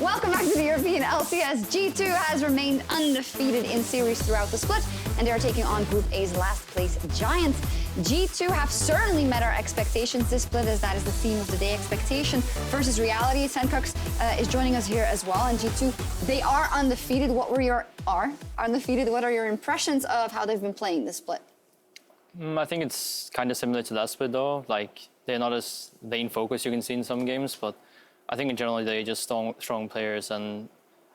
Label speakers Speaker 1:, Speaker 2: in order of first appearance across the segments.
Speaker 1: Welcome back to the European LCS. G2 has remained undefeated in series throughout the split, and they are taking on Group A's last place Giants. G2 have certainly met our expectations this split, as that is the theme of the day, expectation versus reality. Sandcox is joining us here as well, and G2, they are undefeated. What are your impressions of how they've been playing this split?
Speaker 2: I think it's kind of similar to that split though. Like, they're not as lane focused you can see in some games, but I think in general they're just strong players, and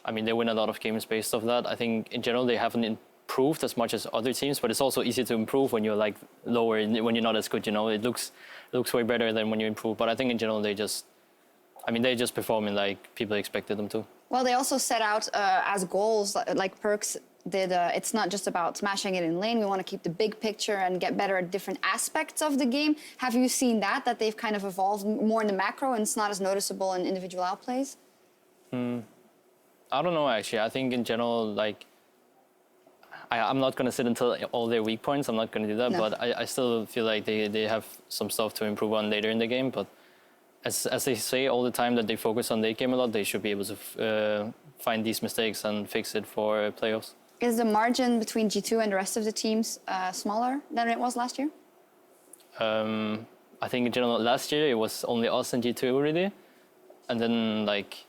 Speaker 2: I mean they win a lot of games based off that. I think in general they haven't improved as much as other teams, but it's also easy to improve when you're like lower, when you're not as good. You know, it looks way better than when you improve. But I think in general they just performing like people expected them to. Well,
Speaker 1: they also set out as goals, like Perks did. It's not just about smashing it in lane. We want to keep the big picture and get better at different aspects of the game. Have you seen that they've kind of evolved more in the macro and it's not as noticeable in individual outplays?
Speaker 2: I don't know, actually. I think in general, like, I'm not going to sit until all their weak points. I'm not going to do that. No. But I still feel like they have some stuff to improve on later in the game. But as they say all the time that they focus on late game a lot, they should be able to find these mistakes and fix it for playoffs.
Speaker 1: Is the margin between G2 and the rest of the teams smaller than it was last year?
Speaker 2: I think in general last year it was only us and G2 really, and then like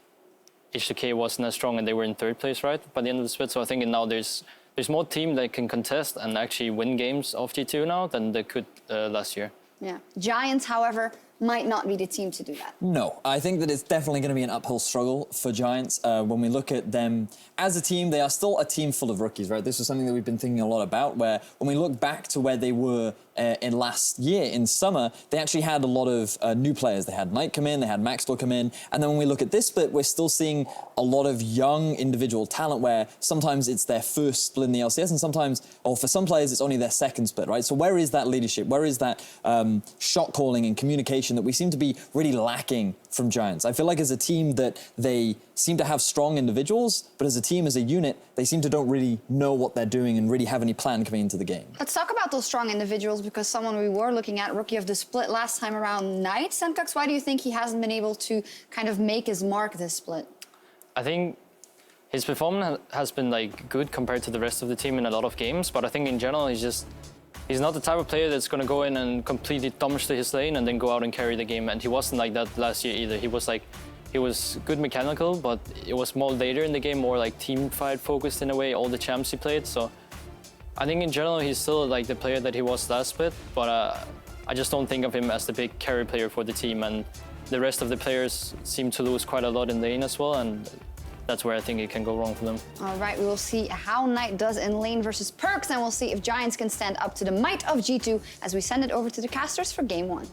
Speaker 2: H2K wasn't as strong and they were in third place right by the end of the split. So I think now there's more team that can contest and actually win games off G2 now than they could last year.
Speaker 1: Yeah, Giants, however, might not be the team to do that.
Speaker 3: No, I think that it's definitely going to be an uphill struggle for Giants. When we look at them as a team, they are still a team full of rookies, right? This was something that we've been thinking a lot about, where when we look back to where they were in last year, in summer, they actually had a lot of new players. They had Knight come in, they had Maxwell come in, and then when we look at this split, we're still seeing a lot of young individual talent where sometimes it's their first split in the LCS, and sometimes, or for some players, it's only their second split, right? So where is that leadership? Where is that shot calling and communication that we seem to be really lacking from Giants? I feel like as a team that they seem to have strong individuals, but as a team, as a unit, they seem to don't really know what they're doing and really have any plan coming into the game.
Speaker 1: Let's talk about those strong individuals, because someone we were looking at, rookie of the split last time around, Knight. Sandcox, why do you think he hasn't been able to kind of make his mark this split?
Speaker 2: I think his performance has been like good compared to the rest of the team in a lot of games, but I think in general he's not the type of player that's going to go in and completely damage to his lane and then go out and carry the game. And he wasn't like that last year either. He was good mechanical, but it was more later in the game, more like team fight focused in a way, all the champs he played. So I think in general, he's still like the player that he was last split, but I just don't think of him as the big carry player for the team. And the rest of the players seem to lose quite a lot in lane as well. And that's where I think it can go wrong for them.
Speaker 1: All right, we will see how Knight does in lane versus Perks, and we'll see if Giants can stand up to the might of G2 as we send it over to the casters for game one.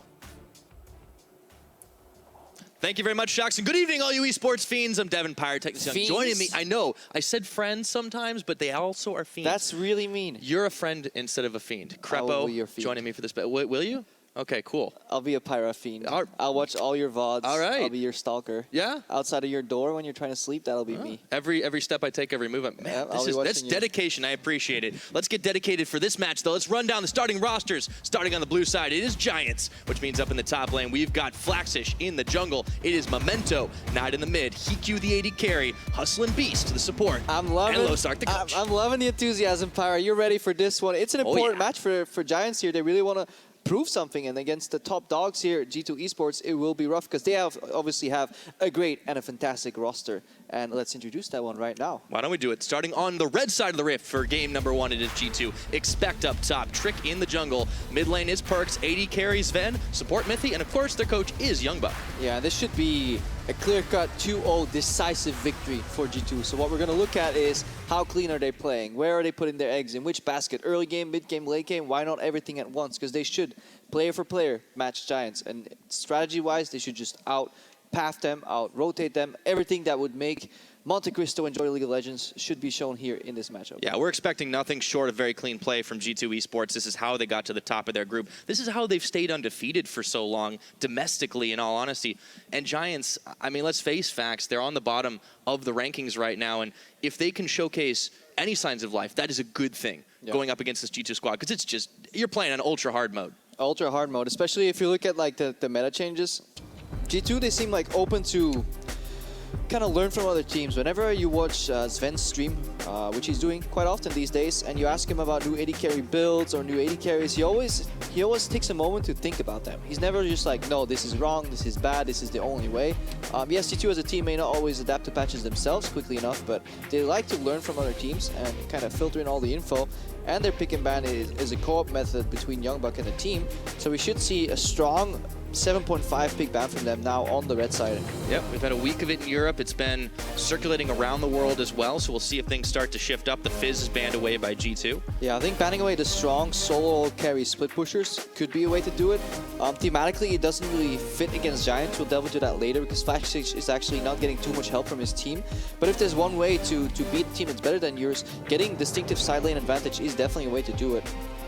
Speaker 4: Thank you very much, Jackson. Good evening, all you esports fiends. I'm Devin Pyrotechnics. Joining me, I know, I said friends sometimes, but they also are fiends.
Speaker 5: That's really mean.
Speaker 4: You're a friend instead of a fiend. Crepo joining me for this. Will you? Okay, cool.
Speaker 5: I'll be a pyro fiend. I'll watch all your VODs.
Speaker 4: All right.
Speaker 5: I'll be your stalker.
Speaker 4: Yeah.
Speaker 5: Outside of your door when you're trying to sleep, that'll be me.
Speaker 4: Every step I take, every move. Man, that's dedication. I appreciate it. Let's get dedicated for this match, though. Let's run down the starting rosters. Starting on the blue side, it is Giants, which means up in the top lane, we've got Flaxish in the jungle. It is Memento, Knight in the mid, Hiku the AD carry, Hustlin' Beast to the support,
Speaker 5: I'm loving,
Speaker 4: and Losark the coach.
Speaker 5: I'm loving the enthusiasm, Pyro. You're ready for this one. It's an important match for Giants here. They really want to prove something, and against the top dogs here at G2 Esports, it will be rough because they obviously have a great and a fantastic roster. And let's introduce that one right now.
Speaker 4: Why don't we do it? Starting on the red side of the rift for game number one, it is G2. Expect up top, Trick in the jungle. Mid lane is Perks, AD carries Ven, support Mithy, and of course their coach is Youngbuck.
Speaker 5: Yeah, this should be a clear-cut 2-0 decisive victory for G2. So what we're going to look at is how clean are they playing? Where are they putting their eggs? In which basket? Early game, mid game, late game? Why not everything at once? Because they should, player for player, match Giants. And strategy-wise, they should just out-path them, out-rotate them. Everything that would make Monte Cristo enjoy League of Legends should be shown here in this matchup.
Speaker 4: Yeah, we're expecting nothing short of very clean play from G2 Esports. This is how they got to the top of their group. This is how they've stayed undefeated for so long, domestically, in all honesty. And Giants, I mean, let's face facts. They're on the bottom of the rankings right now. And if they can showcase any signs of life, that is a good thing going up against this G2 squad. Because it's just, you're playing on ultra hard mode.
Speaker 5: Ultra hard mode, especially if you look at like the meta changes. G2, they seem like open to kind of learn from other teams. Whenever you watch Sven's stream, which he's doing quite often these days, and you ask him about new AD carry builds or new AD carries, he always takes a moment to think about them. He's never just like, no, this is wrong, this is bad, this is the only way. Yes, G2 as a team may not always adapt to patches themselves quickly enough, but they like to learn from other teams and kind of filter in all the info. And their pick and ban is a co-op method between Youngbuck and the team. So we should see a strong 7.5 pick ban from them now on the red side.
Speaker 4: Yep, we've had a week of it in Europe. It's been circulating around the world as well, so we'll see if things start to shift up. The Fizz is banned away by G2.
Speaker 5: Yeah, I think banning away the strong solo carry split pushers could be a way to do it. Thematically, it doesn't really fit against Giants. We'll delve into that later because Flash is actually not getting too much help from his team. But if there's one way to beat a team that's better than yours, getting distinctive side lane advantage is definitely a way to do it.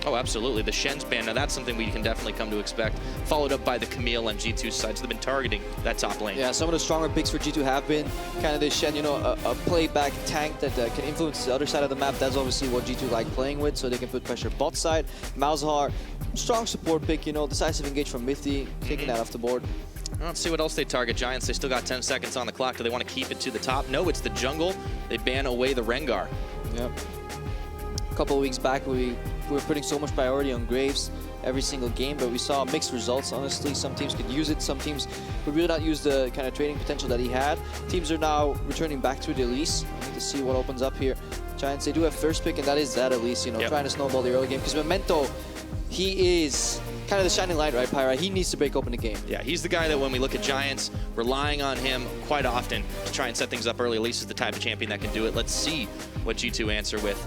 Speaker 4: Oh, absolutely. The Shen's ban, now that's something we can definitely come to expect. Followed up by the Camille on G2's side, so they've been targeting that top lane.
Speaker 5: Yeah, some of the stronger picks for G2 have been kind of this Shen, you know, a playback tank that can influence the other side of the map. That's obviously what G2 like playing with, so they can put pressure bot side. Malzahar, strong support pick, you know, decisive engage from Mithy, taking that off the board.
Speaker 4: Let's see what else they target. Giants, they still got 10 seconds on the clock. Do they want to keep it to the top? No, it's the jungle. They ban away the Rengar.
Speaker 5: Yep. A couple of weeks back, we were putting so much priority on Graves every single game, but we saw mixed results, honestly. Some teams could use it, some teams would really not use the kind of trading potential that he had. Teams are now returning back to the Elise to see what opens up here. Giants, they do have first pick, and that is that Elise, you know, trying to snowball the early game, because Memento, he is kind of the shining light, right, Pyra? He needs to break open the game.
Speaker 4: Yeah, he's the guy that when we look at Giants, relying on him quite often to try and set things up early. Elise is the type of champion that can do it. Let's see what G2 answer with.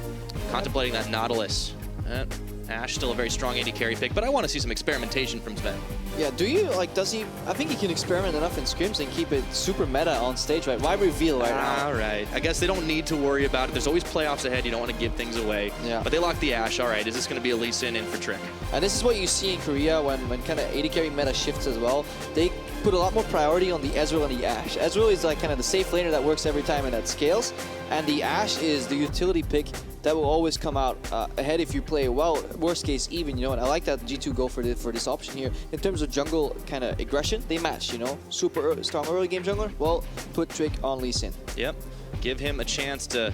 Speaker 4: Contemplating that Nautilus. Ashe still a very strong AD carry pick, but I want to see some experimentation from Sven.
Speaker 5: Yeah, do you, like, does he, I think he can experiment enough in scrims and keep it super meta on stage, right? Why reveal right now?
Speaker 4: All right, I guess they don't need to worry about it. There's always playoffs ahead, you don't want to give things away.
Speaker 5: Yeah. But
Speaker 4: they lock the Ashe, all right, is this going to be a Lee Sin in for Trick?
Speaker 5: And this is what you see in Korea when kind of AD carry meta shifts as well. They put a lot more priority on the Ezreal and the Ashe. Ezreal is like kind of the safe laner that works every time and that scales, and the Ashe is the utility pick that will always come out ahead if you play well, worst case even, you know, and I like that G2 go for this option here. In terms of jungle kind of aggression, they match, you know, super strong early game jungler, well, put Trick on Lee Sin.
Speaker 4: Yep, give him a chance to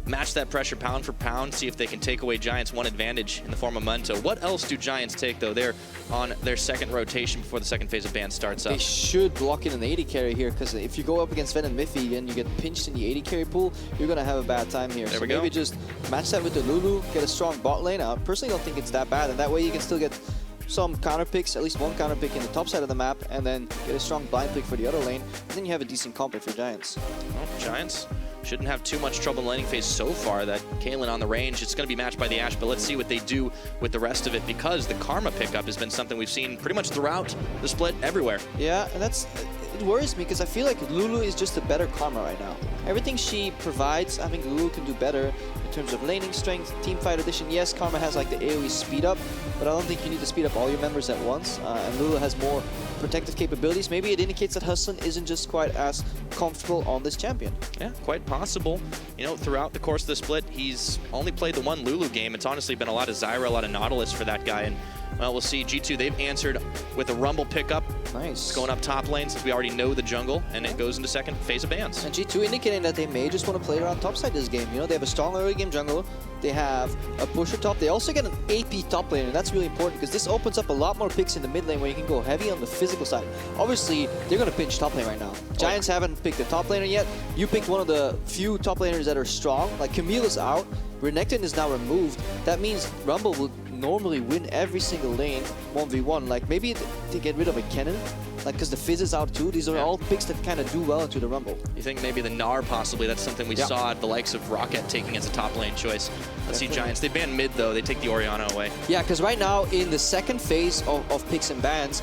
Speaker 4: match that pressure pound for pound, see if they can take away Giants one advantage in the form of Mento. What else do Giants take, though? They're on their second rotation before the second phase of ban starts up.
Speaker 5: They should block in an AD carry here, because if you go up against Sven and Miffy and you get pinched in the AD carry pool, you're going to have a bad time here.
Speaker 4: There
Speaker 5: so
Speaker 4: we go.
Speaker 5: Maybe just match that with the Lulu, get a strong bot lane. I personally don't think it's that bad, and that way you can still get some counter picks, at least one counter pick in the top side of the map, and then get a strong blind pick for the other lane, and then you have a decent comp pick for Giants.
Speaker 4: Well, Giants shouldn't have too much trouble in the laning phase so far. That Caitlyn on the range, it's going to be matched by the Ashe, but let's see what they do with the rest of it, because the Karma pickup has been something we've seen pretty much throughout the split everywhere.
Speaker 5: Yeah, and it worries me, because I feel like Lulu is just a better Karma right now. Everything she provides, I think Lulu can do better in terms of laning strength, teamfight addition. Yes, Karma has like the AoE speed up, but I don't think you need to speed up all your members at once, and Lulu has more protective capabilities. Maybe it indicates that Huston isn't just quite as comfortable on this champion.
Speaker 4: Yeah, quite possible. You know, throughout the course of the split, he's only played the one Lulu game. It's honestly been a lot of Zyra, a lot of Nautilus for that guy, and well, we'll see. G2, they've answered with a Rumble pickup.
Speaker 5: Nice.
Speaker 4: It's going up top lane since we already know the jungle, and it goes into second phase of bans.
Speaker 5: And G2 indicating that they may just want to play around topside this game. You know, they have a strong early game jungle. They have a pusher top. They also get an AP top lane, and that's really important because this opens up a lot more picks in the mid lane where you can go heavy on the physical side. Obviously, they're going to pinch top lane right now. Giants haven't picked a top laner yet. You picked one of the few top laners that are strong. Like, Camille is out. Renekton is now removed. That means Rumble will normally win every single lane 1v1. Like, maybe to get rid of a Kennen, like, because the Fizz is out too. These are all picks that kind of do well into the Rumble.
Speaker 4: You think maybe the Gnar possibly? That's something we saw at the likes of Rocket taking as a top lane choice. Let's see Giants. They ban mid though. They take the Orianna away.
Speaker 5: Yeah, because right now in the second phase of picks and bans,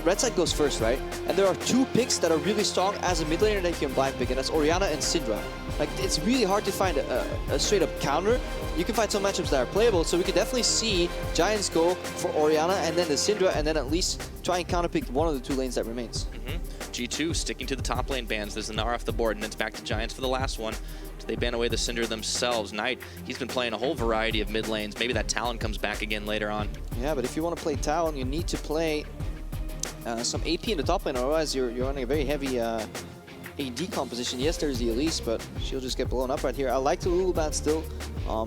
Speaker 5: red side goes first, right? And there are two picks that are really strong as a mid laner that you can blind pick, and that's Orianna and Syndra. Like, it's really hard to find a straight up counter. You can find some matchups that are playable, so we could definitely see Giants go for Orianna and then the Syndra, and then at least try and counterpick one of the two lanes that remains.
Speaker 4: G2 sticking to the top lane bans. There's the Gnar off the board, and it's back to Giants for the last one. Do they ban away the Syndra themselves? Knight, he's been playing a whole variety of mid lanes. Maybe that Talon comes back again later on.
Speaker 5: Yeah, but if you want to play Talon, you need to play some AP in the top lane, otherwise you're running a very heavy AD composition. Yes, there's the Elise, but she'll just get blown up right here. I like the Lulu Band still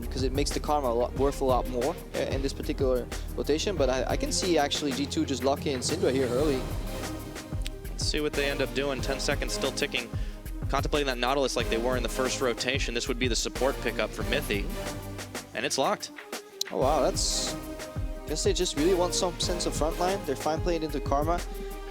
Speaker 5: because it makes the Karma worth a lot more in this particular rotation, but I can see actually G2 just locking in Syndra here early.
Speaker 4: Let's see what they end up doing. 10 seconds still ticking. Contemplating that Nautilus like they were in the first rotation. This would be the support pickup for Mythy. And it's locked.
Speaker 5: Oh wow, that's... I guess they just really want some sense of frontline. They're fine playing into Karma.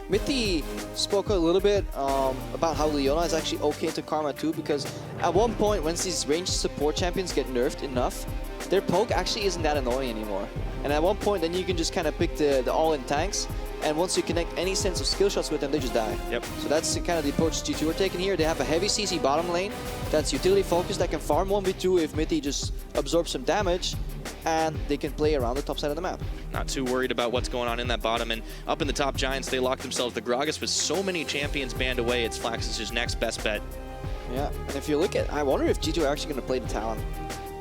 Speaker 5: Mythy spoke a little bit about how Leona is actually okay to Karma too, because at one point, once these ranged support champions get nerfed enough, their poke actually isn't that annoying anymore. And at one point, then you can just kind of pick the all-in tanks, and once you connect any sense of skill shots with them, they just die.
Speaker 4: Yep.
Speaker 5: So that's kind of the approach G2 are taking here. They have a heavy CC bottom lane that's utility focused, that can farm 1v2 if Mythy just absorbs some damage, and they can play around the top side of the map.
Speaker 4: Not too worried about what's going on in that bottom. And up in the top, Giants, they lock themselves. The Gragas with so many champions banned away, it's Flax's next best bet.
Speaker 5: Yeah, and if you look at, I wonder if G2 are actually going to play the Talon.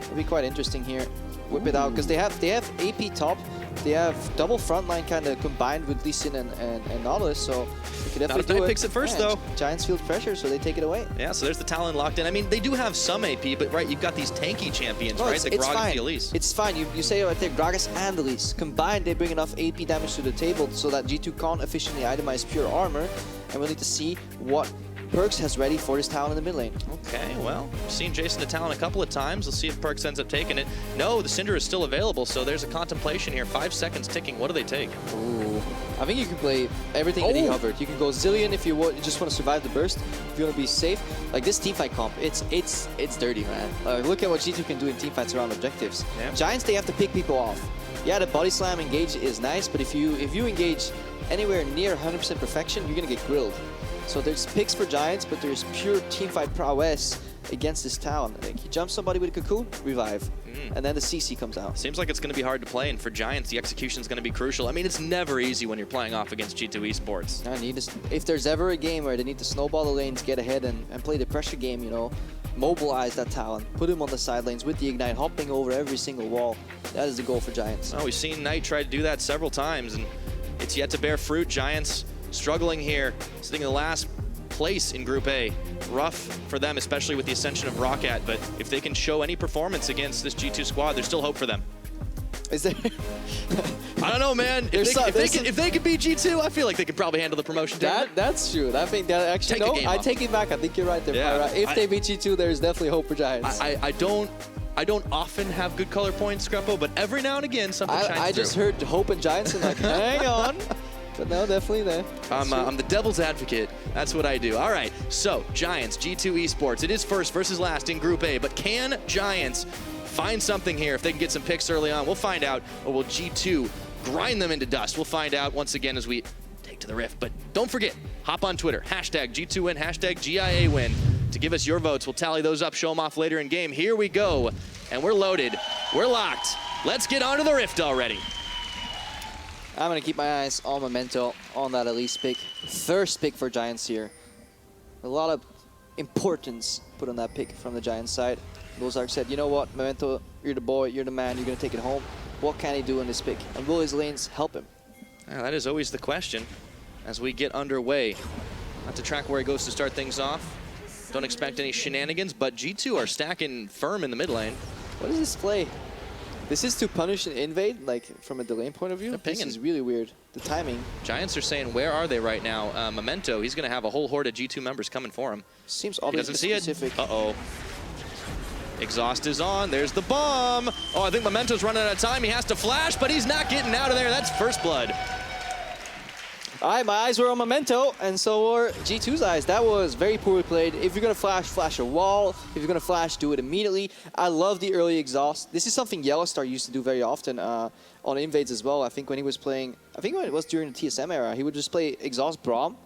Speaker 5: It'll be quite interesting here. Whip it out, because they have AP top, they have double frontline kind of combined with Lee Sin and Nautilus, so they could definitely do it.
Speaker 4: Picks it first, though.
Speaker 5: Giants feel pressure, so they take it away.
Speaker 4: Yeah, so there's the Talon locked in. I mean, they do have some AP, but right, you've got these tanky champions, right? The Gragas and the Elise.
Speaker 5: It's fine. You say right there, Gragas and Elise. Combined, they bring enough AP damage to the table so that G2 can't efficiently itemize pure armor, and we'll need to see what Perkz has ready for this Talon in the mid lane.
Speaker 4: Okay, well, we've seen Jason to Talon a couple of times. Let's see if Perkz ends up taking it. No, the Cinder is still available, so there's a contemplation here. 5 seconds ticking. What do they take?
Speaker 5: Ooh. I think you can play everything that he covered. You can go Zillion if you just want to survive the burst. If you want to be safe, like this teamfight comp, it's dirty, man. Look at what G2 can do in teamfights around objectives.
Speaker 4: Yeah.
Speaker 5: Giants, they have to pick people off. Yeah, the body slam engage is nice, but if you engage anywhere near 100% perfection, you're gonna get grilled. So there's picks for Giants, but there's pure teamfight prowess against this Talon. Like, he jumps somebody with a cocoon, revive, and then the CC comes out.
Speaker 4: Seems like it's going to be hard to play, and for Giants, the execution is going to be crucial. I mean, it's never easy when you're playing off against G2 Esports.
Speaker 5: If there's ever a game where they need to snowball the lanes, get ahead, and play the pressure game, you know, mobilize that Talon, put him on the side lanes with the Ignite, hopping over every single wall. That is the goal for Giants.
Speaker 4: Oh, we've seen Knight try to do that several times, and it's yet to bear fruit. Giants struggling here, sitting in the last place in Group A. Rough for them, especially with the ascension of Roccat, but if they can show any performance against this G2 squad, there's still hope for them.
Speaker 5: Is there?
Speaker 4: I don't know, man. If they could beat G2, I feel like they could probably handle the promotion.
Speaker 5: That's true. I think that actually, no, I take it back. I think you're right there.
Speaker 4: Yeah,
Speaker 5: if they beat G2, there's definitely hope for Giants.
Speaker 4: I don't often have good color points, Screppo, but every now and again something shines through.
Speaker 5: I just heard hope and Giants and like, hang on. But no, definitely there.
Speaker 4: I'm the devil's advocate. That's what I do. All right, so Giants, G2 Esports. It is first versus last in Group A, but can Giants find something here if they can get some picks early on? We'll find out. Or will G2 grind them into dust? We'll find out once again as we take to the rift. But don't forget, hop on Twitter, hashtag G2win, hashtag GIA win to give us your votes. We'll tally those up, show them off later in game. Here we go, and we're loaded. We're locked. Let's get onto the rift already.
Speaker 5: I'm going to keep my eyes on Memento, on that Elise pick. First pick for Giants here. A lot of importance put on that pick from the Giants side. Lozark said, you know what, Memento, you're the boy, you're the man, you're going to take it home. What can he do in this pick? And will his lanes help him?
Speaker 4: That is always the question as we get underway. Not to track where he goes to start things off. Don't expect any shenanigans, but G2 are stacking firm in the mid lane.
Speaker 5: What is this play? This is to punish an invade, like from a delay point of view. This is really weird. The timing.
Speaker 4: Giants are saying, where are they right now? Memento, he's going to have a whole horde of G2 members coming for him.
Speaker 5: Seems oddly specific.
Speaker 4: Uh-oh. Exhaust is on. There's the bomb. Oh, I think Memento's running out of time. He has to flash, but he's not getting out of there. That's first blood.
Speaker 5: All right, my eyes were on Memento, and so were G2's eyes. That was very poorly played. If you're going to flash, flash a wall. If you're going to flash, do it immediately. I love the early exhaust. This is something Yellowstar used to do very often on invades as well. I think when he was playing, I think when it was during the TSM era, he would just play exhaust Braum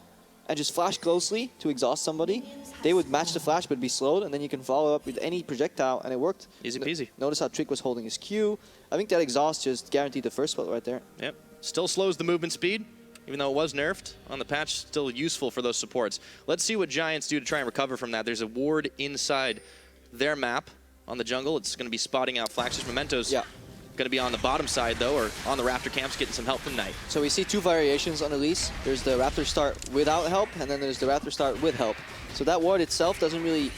Speaker 5: and just flash closely to exhaust somebody. They would match the flash but be slowed, and then you can follow up with any projectile, and it worked.
Speaker 4: Easy peasy.
Speaker 5: Notice how Trick was holding his Q. I think that exhaust just guaranteed the first spot right there.
Speaker 4: Yep. Still slows the movement speed. Even though it was nerfed on the patch, still useful for those supports. Let's see what Giants do to try and recover from that. There's a ward inside their map on the jungle. It's going to be spotting out Flax's Mementos.
Speaker 5: Yeah.
Speaker 4: Going to be on the bottom side, though, or on the Raptor camps, getting some help from Knight.
Speaker 5: So we see two variations on Elise. There's the Raptor start without help, and then there's the Raptor start with help. So that ward itself doesn't really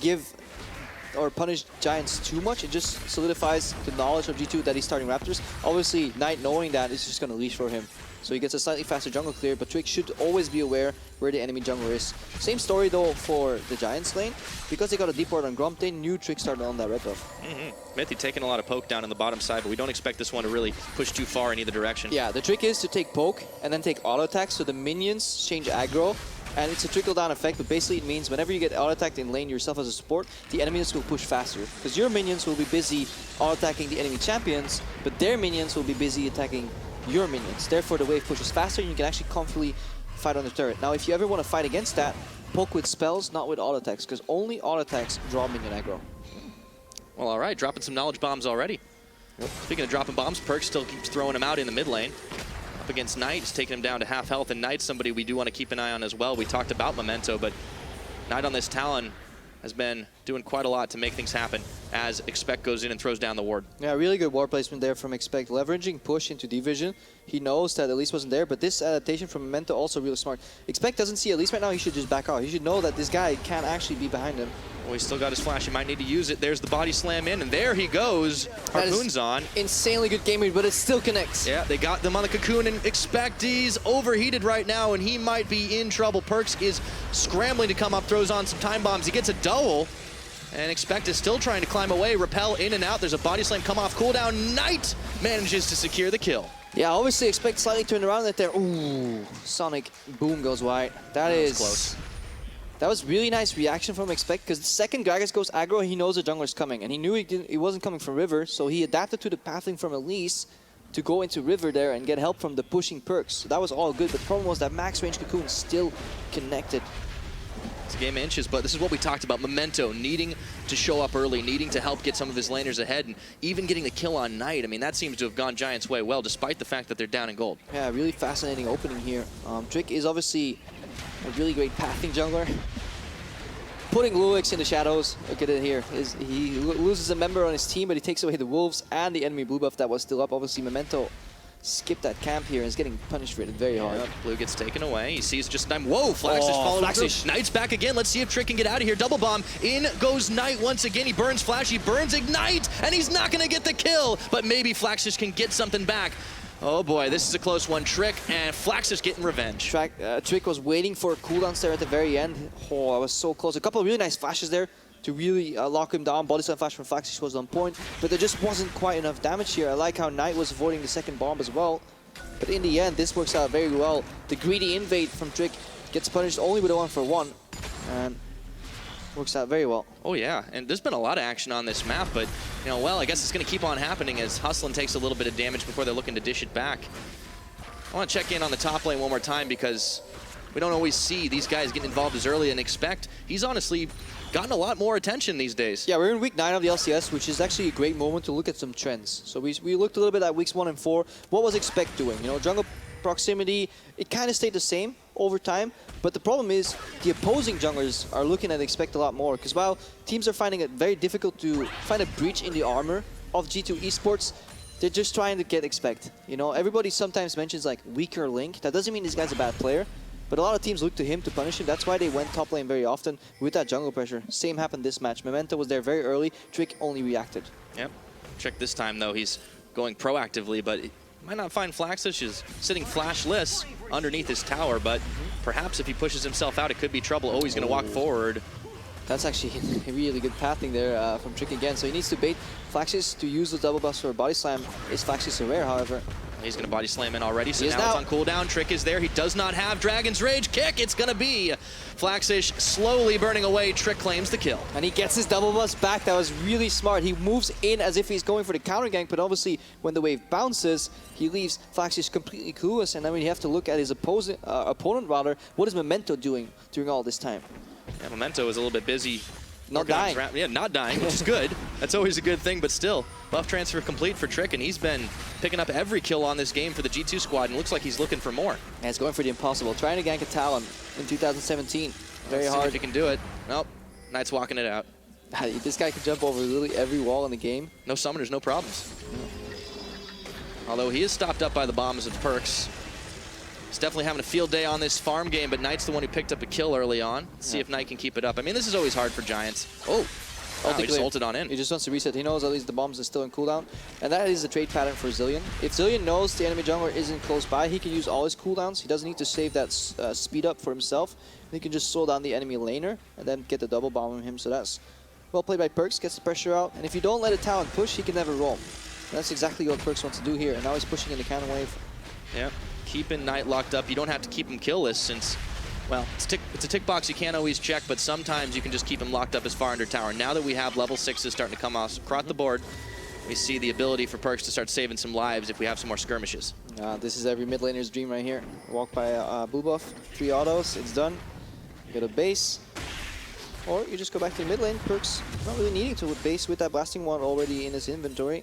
Speaker 5: give or punish Giants too much. It just solidifies the knowledge of G2 that he's starting Raptors. Obviously, Knight knowing that is just going to leash for him. So he gets a slightly faster jungle clear, but Trick should always be aware where the enemy jungler is. Same story though for the Giants lane. Because they got a deep ward on Grump, they knew Trick started on that red buff.
Speaker 4: Mithy taking a lot of poke down on the bottom side, but we don't expect this one to really push too far in either direction.
Speaker 5: Yeah, the trick is to take poke and then take auto attack so the minions change aggro. And it's a trickle-down effect, but basically it means whenever you get auto-attacked in lane yourself as a support, the enemies will push faster. Because your minions will be busy auto-attacking the enemy champions, but their minions will be busy attacking your minions. Therefore, the wave pushes faster and you can actually comfortably fight on the turret. Now, if you ever want to fight against that, poke with spells, not with auto-attacks, because only auto-attacks draw minion aggro.
Speaker 4: Well, all right, dropping some knowledge bombs already. Speaking of dropping bombs, Perk still keeps throwing them out in the mid lane. Up against Knight, he's taking him down to half health, and Knight's somebody we do want to keep an eye on as well. We talked about Memento, but Knight on this Talon has been doing quite a lot to make things happen as Expect goes in and throws down the ward.
Speaker 5: Yeah, really good ward placement there from Expect. Leveraging push into D-Vision. He knows that Elise wasn't there, but this adaptation from Memento also really smart. Expect doesn't see Elise right now, he should just back out. He should know that this guy can't actually be behind him.
Speaker 4: Well, he's still got his flash. He might need to use it. There's the body slam in, and there he goes. Harpoon's on.
Speaker 5: Insanely good game read, but it still connects.
Speaker 4: Yeah, they got them on the cocoon, and Expect he's overheated right now, and he might be in trouble. Perks is scrambling to come up, throws on some time bombs. He gets a double, and Expect is still trying to climb away, repel in and out. There's a body slam come off cooldown. Knight manages to secure the kill.
Speaker 5: Yeah, obviously Expect slightly turned around right there. Ooh, Sonic boom goes wide. That is
Speaker 4: close.
Speaker 5: That was really nice reaction from Expect, because the second Gragas goes aggro, he knows the jungler's coming, and he knew he wasn't coming from River, so he adapted to the pathing from Elise to go into River there and get help from the pushing Perks. So that was all good, but the problem was that max range cocoon still connected.
Speaker 4: It's a game of inches, but this is what we talked about. Memento needing to show up early, needing to help get some of his laners ahead, and even getting the kill on Knight. I mean, that seems to have gone Giants' way well, despite the fact that they're down in gold.
Speaker 5: Yeah, really fascinating opening here. Trick is obviously a really great pathing jungler. Putting EULCS in the shadows, look at it here. He loses a member on his team, but he takes away the wolves and the enemy blue buff that was still up. Obviously, Memento skipped that camp here and is getting punished for it very hard.
Speaker 4: Blue gets taken away. He sees just time. Whoa, Flaxish followed through. Knight's back again. Let's see if Trick can get out of here. Double bomb. In goes Knight once again. He burns Flash. He burns Ignite, and he's not going to get the kill. But maybe Flaxish can get something back. Oh boy, this is a close one. Trick and Flaxish getting revenge.
Speaker 5: Trick was waiting for a cooldown there at the very end. Oh, I was so close. A couple of really nice flashes there to really lock him down. Body slam flash from Flaxish was on point, but there just wasn't quite enough damage here. I like how Knight was avoiding the second bomb as well. But in the end, this works out very well. The greedy invade from Trick gets punished only with a 1-for-1, and works out very well.
Speaker 4: Oh yeah, and there's been a lot of action on this map, but you know, well, I guess it's going to keep on happening as Hustlin takes a little bit of damage before they're looking to dish it back. I want to check in on the top lane one more time because we don't always see these guys getting involved as early and Expect. He's honestly gotten a lot more attention these days.
Speaker 5: Yeah, we're in week 9 of the LCS, which is actually a great moment to look at some trends. So we looked a little bit at weeks 1 and 4. What was Expect doing? You know, jungle proximity, it kind of stayed the same over time, but the problem is the opposing junglers are looking at Expect a lot more, because while teams are finding it very difficult to find a breach in the armor of G2 Esports, they're just trying to get Expect. You know, everybody sometimes mentions like weaker Link. That doesn't mean this guy's a bad player, but a lot of teams look to him to punish him. That's why they went top lane very often with that jungle pressure. Same happened this match. Memento was there very early. Trick only reacted.
Speaker 4: Yep. Trick this time though, he's going proactively, but might not find Flaxish is sitting flashless underneath his tower, but perhaps if he pushes himself out, it could be trouble. Oh, he's going to walk forward.
Speaker 5: That's actually a really good pathing there from Trick again. So he needs to bait Flaxish to use the double buffs for a body slam. Is Flaxish aware, however?
Speaker 4: He's going to body slam in already, so now it's on cooldown. Trick is there. He does not have Dragon's Rage kick. It's going to be Flaxish slowly burning away. Trick claims the kill.
Speaker 5: And he gets his double buffs back. That was really smart. He moves in as if he's going for the counter gank, but obviously when the wave bounces, he leaves Flaxish completely clueless. And then we have to look at his opponent rather. What is Memento doing during all this time?
Speaker 4: Yeah, Memento is a little bit busy.
Speaker 5: Not dying.
Speaker 4: Yeah, not dying, which is good. That's always a good thing, but still. Buff transfer complete for Trick, and he's been picking up every kill on this game for the G2 squad, and looks like he's looking for more.
Speaker 5: And he's going for the impossible. Trying to gank a Talon in 2017. Very hard.
Speaker 4: See if he can do it. Nope. Knight's walking it out.
Speaker 5: This guy can jump over literally every wall in the game.
Speaker 4: No summoners, no problems. Although he is stopped up by the bombs of Perks. He's definitely having a field day on this farm game, but Knight's the one who picked up a kill early on. Let's see if Knight can keep it up. I mean, this is always hard for Giants. Oh, wow, he just ulted on in.
Speaker 5: He just wants to reset. He knows at least the bombs are still in cooldown. And that is the trade pattern for Zilean. If Zilean knows the enemy jungler isn't close by, he can use all his cooldowns. He doesn't need to save that speed up for himself. He can just slow down the enemy laner and then get the double bomb on him. So that's well played by Perks, gets the pressure out. And if you don't let a talent push, he can never roam. And that's exactly what Perks wants to do here. And now he's pushing in the cannon wave.
Speaker 4: Yeah, keeping Knight locked up. You don't have to keep him killless since, well, it's a tick box you can't always check, but sometimes you can just keep him locked up as far under tower. Now that we have level 6s starting to come off across the board, we see the ability for Perks to start saving some lives if we have some more skirmishes.
Speaker 5: This is every mid laner's dream right here. Walk by blue buff, 3 autos, it's done. You go to base, or you just go back to the mid lane. Perks not really needing to with base with that blasting wand already in his inventory.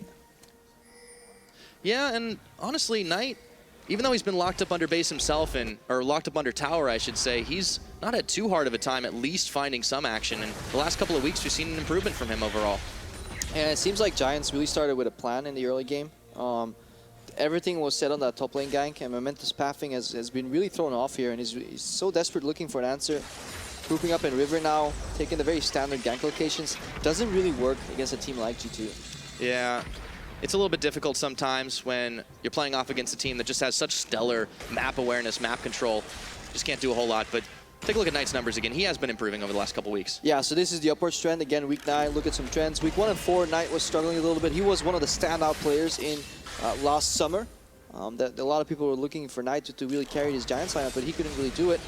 Speaker 4: Yeah, and honestly, Knight, even though he's been locked up under base himself, or locked up under tower, I should say, he's not had too hard of a time at least finding some action. And the last couple of weeks, we've seen an improvement from him overall.
Speaker 5: And it seems like Giants really started with a plan in the early game. Everything was set on that top lane gank, and Momento's pathing has been really thrown off here, and he's so desperate looking for an answer. Grouping up in River now, taking the very standard gank locations. Doesn't really work against a team like G2.
Speaker 4: Yeah. It's a little bit difficult sometimes when you're playing off against a team that just has such stellar map awareness, map control. Just can't do a whole lot, but take a look at Knight's numbers again. He has been improving over the last couple weeks.
Speaker 5: Yeah, so this is the upwards trend. Again, week 9, look at some trends. Week 1 and 4, Knight was struggling a little bit. He was one of the standout players in last summer. That a lot of people were looking for Knight to really carry his Giants lineup, but he couldn't really do it.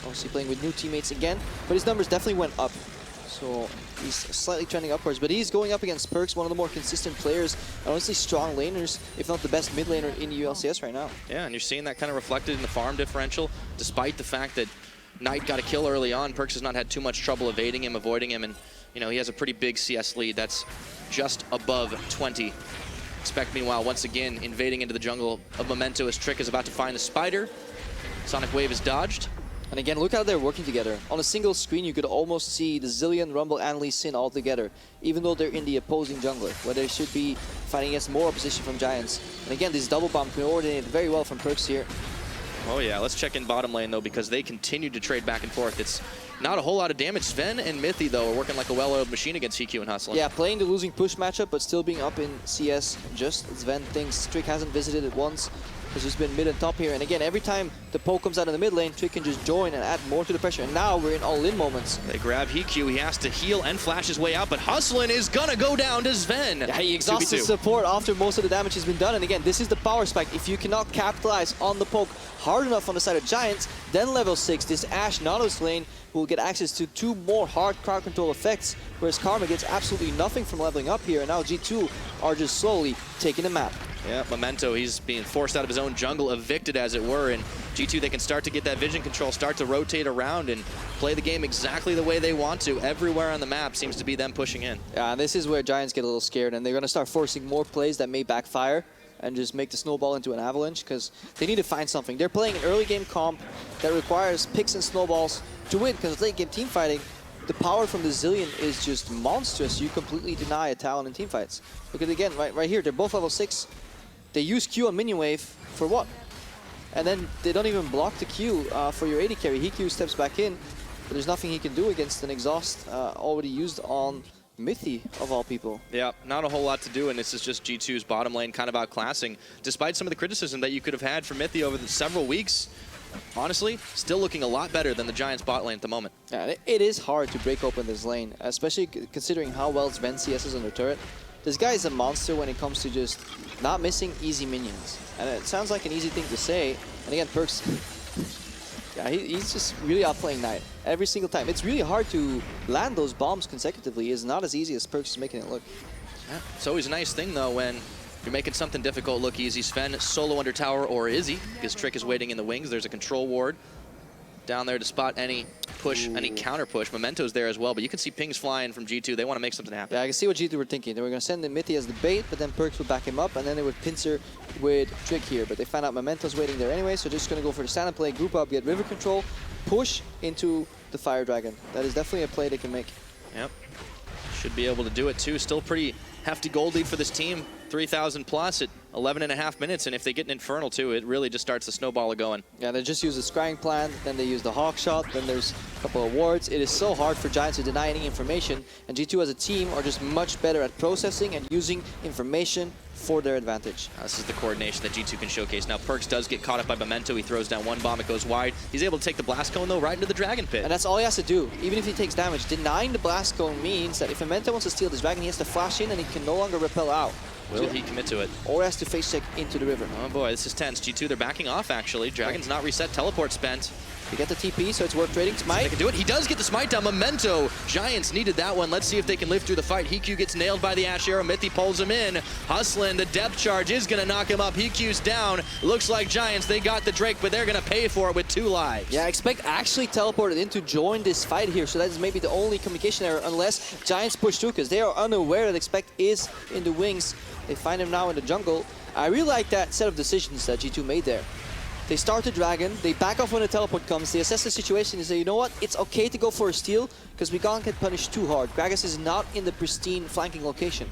Speaker 5: Obviously playing with new teammates again, but his numbers definitely went up. So he's slightly trending upwards, but he's going up against Perks, one of the more consistent players, and honestly strong laners, if not the best mid laner in EULCS right now.
Speaker 4: Yeah, and you're seeing that kind of reflected in the farm differential, despite the fact that Knight got a kill early on. Perks has not had too much trouble evading him, avoiding him, and you know he has a pretty big CS lead that's just above 20. Expect, meanwhile, once again, invading into the jungle of Memento as Trick is about to find the spider. Sonic Wave is dodged.
Speaker 5: And again, look how they're working together. On a single screen, you could almost see the Zilean, Rumble, and Lee Sin all together, even though they're in the opposing jungler, where they should be fighting against more opposition from Giants. And again, this double bomb coordinated very well from Perks here.
Speaker 4: Oh yeah, let's check in bottom lane though, because they continue to trade back and forth. It's not a whole lot of damage. Sven and Mythy though are working like a well-oiled machine against EQ and Hustling.
Speaker 5: Yeah, playing the losing push matchup, but still being up in CS. Just Sven thinks Trick hasn't visited it once. Has just been mid and top here, and again, every time the poke comes out in the mid lane, Trick can just join and add more to the pressure, and now we're in all-in moments.
Speaker 4: They grab Hikyu, he has to heal and flash his way out, but Hustlin is gonna go down to Sven.
Speaker 5: Yeah, he exhausts his support after most of the damage has been done, and again, this is the power spike. If you cannot capitalize on the poke hard enough on the side of Giants, then level 6, this Ashe Nautilus lane will get access to 2 more hard crowd control effects, whereas Karma gets absolutely nothing from leveling up here, and now G2 are just slowly taking the map.
Speaker 4: Yeah, Memento, he's being forced out of his own jungle, evicted as it were, and G2, they can start to get that vision control, start to rotate around and play the game exactly the way they want to. Everywhere on the map seems to be them pushing in.
Speaker 5: Yeah, and this is where Giants get a little scared, and they're going to start forcing more plays that may backfire and just make the snowball into an avalanche, because they need to find something. They're playing an early game comp that requires picks and snowballs to win, because late game team fighting, the power from the Zilean is just monstrous. You completely deny a talent in team fights. Look at it again, right here, they're both level 6. They use Q on minion wave for what? And then they don't even block the Q for your AD carry. Hikyu steps back in, but there's nothing he can do against an exhaust already used on Mythy, of all people.
Speaker 4: Yeah, not a whole lot to do, and this is just G2's bottom lane kind of outclassing. Despite some of the criticism that you could have had for Mythy over the several weeks, honestly, still looking a lot better than the Giants bot lane at the moment.
Speaker 5: Yeah, it is hard to break open this lane, especially considering how well Sven CS is on the turret. This guy is a monster when it comes to just not missing easy minions. And it sounds like an easy thing to say. And again, Perks, yeah, he's just really outplaying Knight every single time. It's really hard to land those bombs consecutively. It's not as easy as Perks is making it look.
Speaker 4: Yeah. It's always a nice thing, though, when you're making something difficult look easy. Sven solo under tower, or is he? Because Trick is waiting in the wings. There's a control ward down there to spot any push, any counter push. Memento's there as well, but you can see pings flying from G2. They want to make something happen.
Speaker 5: Yeah, I can see what G2 were thinking. They were going to send in Mythy as the bait, but then Perks would back him up, and then they would pincer with Trick here. But they found out Memento's waiting there anyway, so just going to go for the stand and play, group up, get river control, push into the Fire Dragon. That is definitely a play they can make.
Speaker 4: Yep. Should be able to do it too. Still pretty hefty gold lead for this team. 3,000 plus at 11.5 minutes, and if they get an Infernal too, it really just starts the snowball going.
Speaker 5: Yeah, they just use the scrying plant, then they use the hawk shot, then there's a couple of wards. It is so hard for Giants to deny any information, and G2 as a team are just much better at processing and using information for their advantage.
Speaker 4: This is the coordination that G2 can showcase. Now Perks does get caught up by Memento. He throws down one bomb, it goes wide. He's able to take the blast cone though right into the Dragon Pit.
Speaker 5: And that's all he has to do, even if he takes damage. Denying the blast cone means that if Memento wants to steal this dragon, he has to flash in and he can no longer repel out.
Speaker 4: Will he commit to it?
Speaker 5: Or has to face check into the river.
Speaker 4: Oh boy, this is tense. G2, they're backing off actually. Dragon's not reset, teleport spent.
Speaker 5: You get the TP, so it's worth trading. Smite.
Speaker 4: They can do it. He does get the smite down. Memento. Giants needed that one. Let's see if they can live through the fight. Hiku gets nailed by the Ash Arrow. Mithy pulls him in. Hustling. The depth charge is going to knock him up. Hiku's down. Looks like Giants, they got the Drake, but they're going to pay for it with 2 lives.
Speaker 5: Yeah, Expect actually teleported in to join this fight here, so that is maybe the only communication error, unless Giants push through, because they are unaware that Expect is in the wings. They find him now in the jungle. I really like that set of decisions that G2 made there. They start the dragon, they back off when the teleport comes, they assess the situation and say, you know what, it's okay to go for a steal, because we can't get punished too hard. Gragas is not in the pristine flanking location.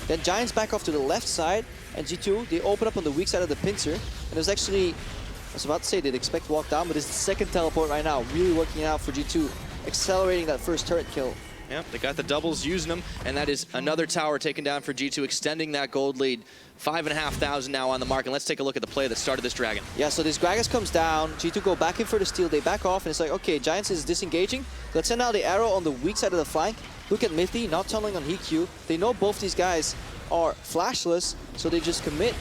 Speaker 5: Then Giants back off to the left side, and G2, they open up on the weak side of the pincer, and there's actually, I was about to say, they'd expect walk down, but it's the second teleport right now, really working out for G2, accelerating that first turret kill.
Speaker 4: Yep, they got the doubles, using them, and that is another tower taken down for G2, extending that gold lead. 5,500 now on the mark, and let's take a look at the play that started this dragon.
Speaker 5: Yeah, so this Gragas comes down, G2 go back in for the steal, they back off, and it's like, okay, Giants is disengaging. Let's send out the arrow on the weak side of the flank. Look at Mithy, not tunneling on Hiku. They know both these guys are flashless, so they just commit,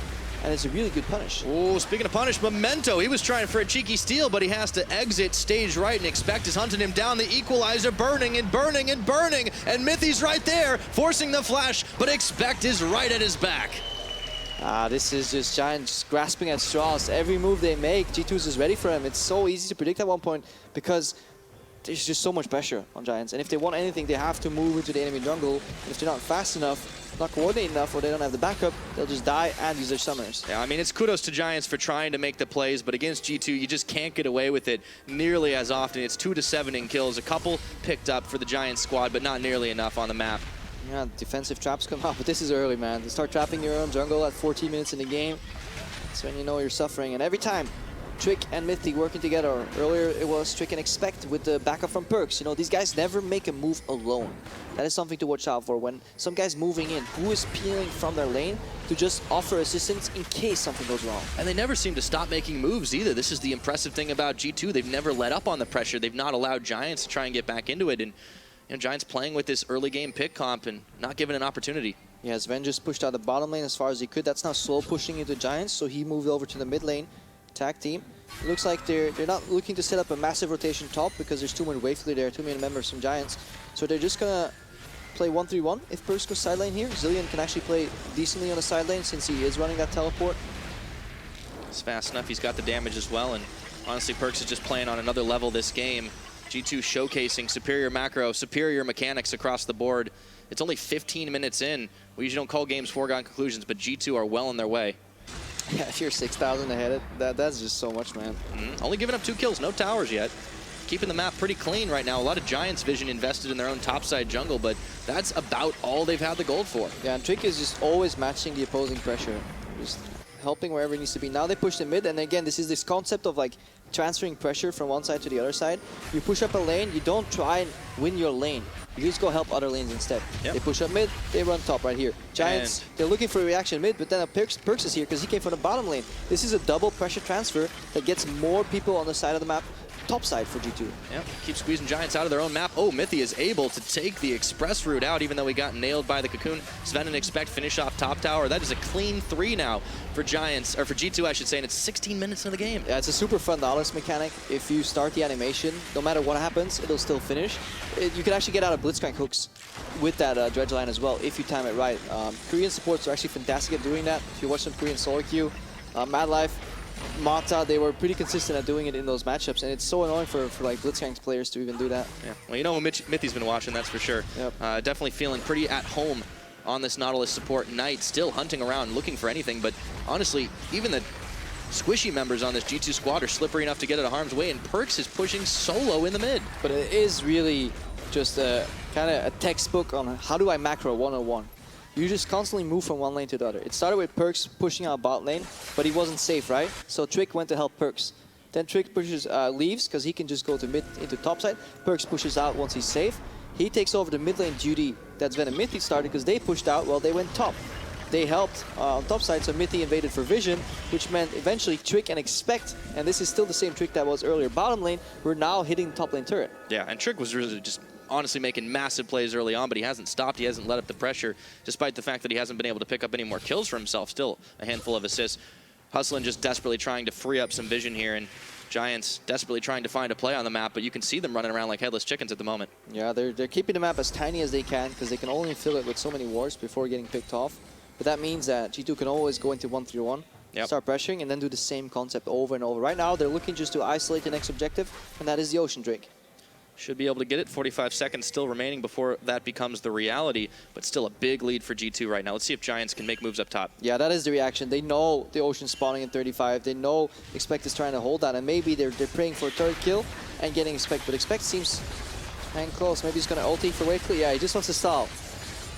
Speaker 5: and it's a really good punish.
Speaker 4: Oh, speaking of punish, Memento, he was trying for a cheeky steal, but he has to exit stage right, and Expect is hunting him down. The equalizer burning and burning and burning, and Mithy's right there, forcing the flash, but Expect is right at his back.
Speaker 5: This is just Giants grasping at straws. Every move they make, G2's is ready for him. It's so easy to predict at one point because there's just so much pressure on Giants. And if they want anything, they have to move into the enemy jungle. And if they're not fast enough, not coordinated enough, or they don't have the backup, they'll just die and use their summoners.
Speaker 4: Yeah, I mean, it's kudos to Giants for trying to make the plays, but against G2, you just can't get away with it nearly as often. It's 2 to 7 in kills. A couple picked up for the Giants squad, but not nearly enough on the map.
Speaker 5: Yeah, defensive traps come out, but this is early, man. To start trapping your own jungle at 14 minutes in the game, that's when you know you're suffering. And every time, Trick and Mithy working together. Earlier, it was Trick and Expect with the backup from Perks. You know, these guys never make a move alone. That is something to watch out for. When some guy's moving in, who is peeling from their lane to just offer assistance in case something goes wrong.
Speaker 4: And they never seem to stop making moves either. This is the impressive thing about G2. They've never let up on the pressure. They've not allowed Giants to try and get back into it. And you know, Giants playing with this early game pick comp and not given an opportunity.
Speaker 5: Yeah, Sven just pushed out the bottom lane as far as he could. That's now slow pushing into Giants, so he moved over to the mid lane. Tag team. It looks like they're not looking to set up a massive rotation top because there's too many Waveler there, too many members from Giants. So they're just gonna play 1-3-1 if Perks goes side lane here. Zillion can actually play decently on the side lane since he is running that teleport.
Speaker 4: It's fast enough. He's got the damage as well, and honestly, Perks is just playing on another level this game. G2 showcasing superior macro, superior mechanics across the board. It's only 15 minutes in. We usually don't call games foregone conclusions, but G2 are well on their way.
Speaker 5: Yeah, if you're 6,000 ahead, that's just so much, man.
Speaker 4: Only giving up 2 kills, no towers yet. Keeping the map pretty clean right now. A lot of Giants vision invested in their own topside jungle, but that's about all they've had the gold for.
Speaker 5: Yeah, and Trick is just always matching the opposing pressure. Just helping wherever it needs to be. Now they push the mid, and again, this is this concept of like transferring pressure from one side to the other side. You push up a lane, you don't try and win your lane. You just go help other lanes instead.
Speaker 4: Yep.
Speaker 5: They push up mid, they run top right here. Giants, they're looking for a reaction mid, but then Perks is here because he came from the bottom lane. This is a double pressure transfer that gets more people on the side of the map, top side for G2.
Speaker 4: Yep, keep squeezing Giants out of their own map. Oh, Mithy is able to take the express route out, even though he got nailed by the cocoon. Sven and Expect finish off top tower. That is a clean 3 now for Giants, or for G2, I should say, and it's 16 minutes into the game.
Speaker 5: Yeah, it's a super fun Nautilus mechanic. If you start the animation, no matter what happens, it'll still finish. You can actually get out of Blitzcrank hooks with that dredge line as well, if you time it right. Korean supports are actually fantastic at doing that. If you watch some Korean solo queue, Mad Life, Mata, they were pretty consistent at doing it in those matchups, and it's so annoying for like Blitzcrank players to even do that.
Speaker 4: Yeah, well, you know who Mithy's been watching, that's for sure.
Speaker 5: Yep.
Speaker 4: Definitely feeling pretty at home on this Nautilus support night, still hunting around, looking for anything, but honestly, even the squishy members on this G2 squad are slippery enough to get out of harm's way, and Perks is pushing solo in the mid.
Speaker 5: But it is really just kind of a textbook on how do I macro 101. you just constantly move from one lane to the other. It started with Perks pushing out bot lane, but he wasn't safe, right? So Trick went to help Perks. Then Trick pushes, leaves, because he can just go to mid into top side. Perks pushes out once he's safe. He takes over the mid lane duty that's when a Mythic started, because they pushed out while they went top. They helped on top side, so Mythic invaded for vision, which meant eventually Trick and Expect, and this is still the same Trick that was earlier bottom lane, we're now hitting the top lane turret.
Speaker 4: Yeah, and Trick was really just honestly making massive plays early on, but he hasn't stopped. He hasn't let up the pressure, despite the fact that he hasn't been able to pick up any more kills for himself. Still a handful of assists. Hustling just desperately trying to free up some vision here, and Giants desperately trying to find a play on the map, but you can see them running around like headless chickens at the moment.
Speaker 5: Yeah, they're keeping the map as tiny as they can, because they can only fill it with so many wards before getting picked off. But that means that G2 can always go into 1-3-1, start pressuring, and then do the same concept over and over. Right now, they're looking just to isolate the next objective, and that is the Ocean Drake.
Speaker 4: Should be able to get it. 45 seconds still remaining before that becomes the reality, but still a big lead for G2 right now. Let's see if Giants can make moves up top.
Speaker 5: Yeah, that is the reaction. They know the Ocean spawning in 35. They know Expect is trying to hold that, and maybe they're praying for a third kill and getting Expect, but Expect seems hang close. Maybe he's going to ulti for Wakely. Yeah, he just wants to stall.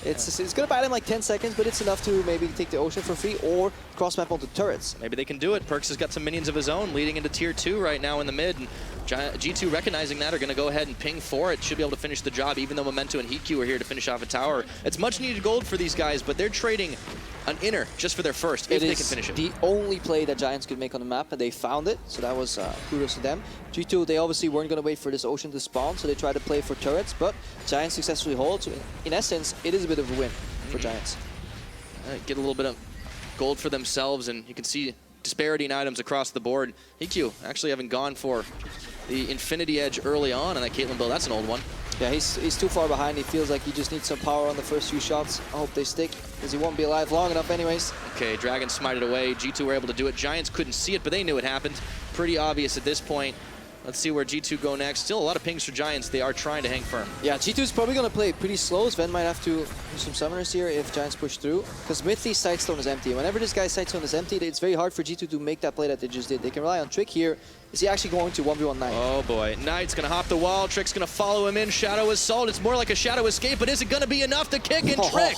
Speaker 5: It's going to bite him like 10 seconds, but it's enough to maybe take the Ocean for free or cross map onto turrets.
Speaker 4: Maybe they can do it. Perks has got some minions of his own leading into tier 2 right now in the mid. And G2 recognizing that are going to go ahead and ping for it. Should be able to finish the job, even though Memento and Hikyu are here to finish off a tower. It's much needed gold for these guys, but they're trading an inner just for their first, if they can finish it.
Speaker 5: The only play that Giants could make on the map, and they found it, so that was kudos to them. G2, they obviously weren't going to wait for this Ocean to spawn, so they tried to play for turrets, but Giants successfully hold, so in essence, it is a bit of a win for Giants.
Speaker 4: Get a little bit of gold for themselves, and you can see disparity in items across the board. Hikyu actually having gone for the Infinity Edge early on in that Caitlyn build. That's an old one.
Speaker 5: Yeah, he's too far behind. He feels like he just needs some power on the first few shots. I hope they stick, because he won't be alive long enough anyways.
Speaker 4: Okay, Dragon smited away. G2 were able to do it. Giants couldn't see it, but they knew it happened. Pretty obvious at this point. Let's see where G2 go next. Still a lot of pings for Giants. They are trying to hang firm.
Speaker 5: Yeah, G2 is probably going to play pretty slow. Sven might have to do some summoners here if Giants push through, because Mythi's Sightstone is empty. Whenever this guy's Sightstone is empty, it's very hard for G2 to make that play that they just did. They can rely on Trick here. Is he actually going to 1v1 Knight?
Speaker 4: Oh boy, Knight's going to hop the wall. Trick's going to follow him in. Shadow Assault. It's more like a Shadow Escape, but is it going to be enough to kick? And Trick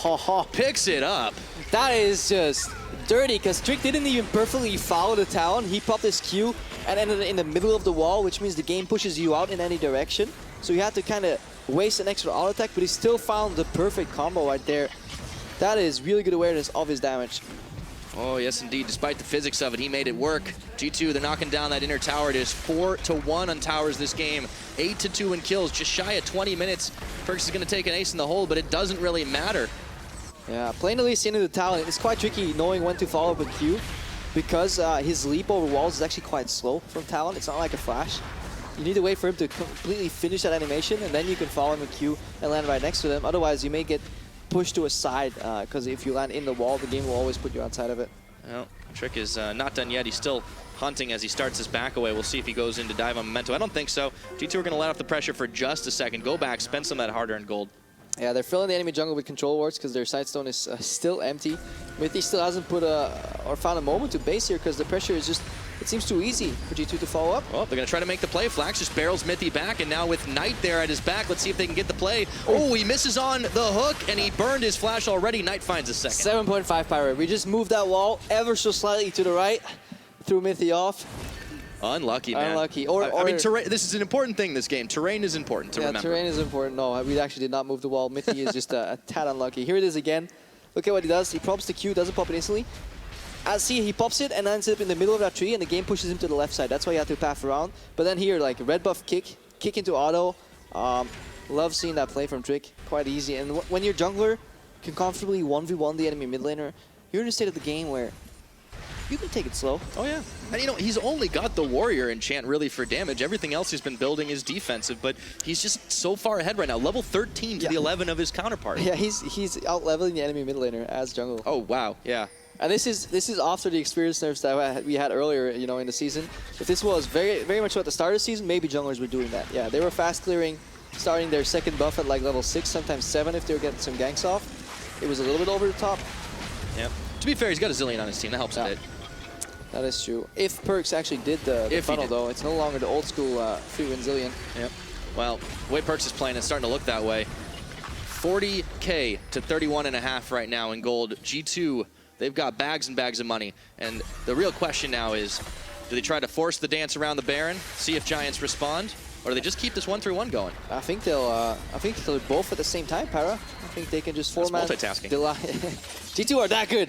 Speaker 4: picks it up.
Speaker 5: That is just dirty, because Trick didn't even perfectly follow the town. He popped his Q and ended in the middle of the wall, which means the game pushes you out in any direction. So you had to kind of waste an extra auto attack, but he still found the perfect combo right there. That is really good awareness of his damage.
Speaker 4: Oh, yes, indeed. Despite the physics of it, he made it work. G2, they're knocking down that inner tower. It is 4-1 on towers this game. 8-2 in kills, just shy of 20 minutes. Perks is going to take an ace in the hole, but it doesn't really matter.
Speaker 5: Yeah, playing the Lee into the talent, it's quite tricky knowing when to follow up with Q, because his leap over walls is actually quite slow from Talon. It's not like a flash. You need to wait for him to completely finish that animation, and then you can follow him with Q and land right next to them. Otherwise, you may get pushed to a side, because if you land in the wall, the game will always put you outside of it.
Speaker 4: Well, Trick is not done yet. He's still hunting as he starts his back away. We'll see if he goes in to dive on Memento. I don't think so. G2 are going to let off the pressure for just a second. Go back, spend some of that hard-earned gold.
Speaker 5: Yeah, they're filling the enemy jungle with control wards because their Sightstone is still empty. Mythy still hasn't put or found a moment to base here, because the pressure is just, it seems too easy for G2 to follow up.
Speaker 4: Oh, they're going to try to make the play. Flax just barrels Mythy back, and now with Knight there at his back, let's see if they can get the play. Oh, he misses on the hook, and he burned his flash already. Knight finds a second.
Speaker 5: 7.5 Pyro. We just moved that wall ever so slightly to the right, threw Mythy off.
Speaker 4: Unlucky, man.
Speaker 5: Unlucky.
Speaker 4: I mean, terrain, this is an important thing, this game. Terrain is important to remember.
Speaker 5: Yeah, terrain is important. No, we actually did not move the wall. Mythy is just a tad unlucky. Here it is again. Look at what he does. He pops the Q, doesn't pop it instantly. See, he pops it and ends up in the middle of that tree, and the game pushes him to the left side. That's why you have to path around. But then here, like, red buff kick into auto. Love seeing that play from Trick. Quite easy. And when your jungler can comfortably 1v1 the enemy mid laner, you're in a state of the game where you can take it slow.
Speaker 4: Oh, yeah. And, you know, he's only got the Warrior enchant really for damage. Everything else he's been building is defensive, but he's just so far ahead right now. Level 13 to the 11 of his counterpart.
Speaker 5: Yeah, he's out-leveling the enemy mid laner as jungle.
Speaker 4: Oh, wow. Yeah.
Speaker 5: And this is after the experience nerfs that we had earlier, you know, in the season. If this was very much at the start of the season, maybe junglers were doing that. Yeah, they were fast clearing, starting their second buff at like level 6, sometimes 7 if they were getting some ganks off. It was a little bit over the top.
Speaker 4: Yeah. To be fair, he's got a Zillion on his team. That helps a bit.
Speaker 5: That is true. If Perks actually did the funnel, though, it's no longer the old school free win Zillion.
Speaker 4: Yep. Well, the way Perks is playing, it's starting to look that way. 40K to 31.5 right now in gold. G2, they've got bags and bags of money. And the real question now is, do they try to force the dance around the Baron, see if Giants respond, or do they just keep this 1-3-1 going?
Speaker 5: I think they'll do both at the same time, Para. I think they can just format.
Speaker 4: That's multitasking.
Speaker 5: G2 are that good.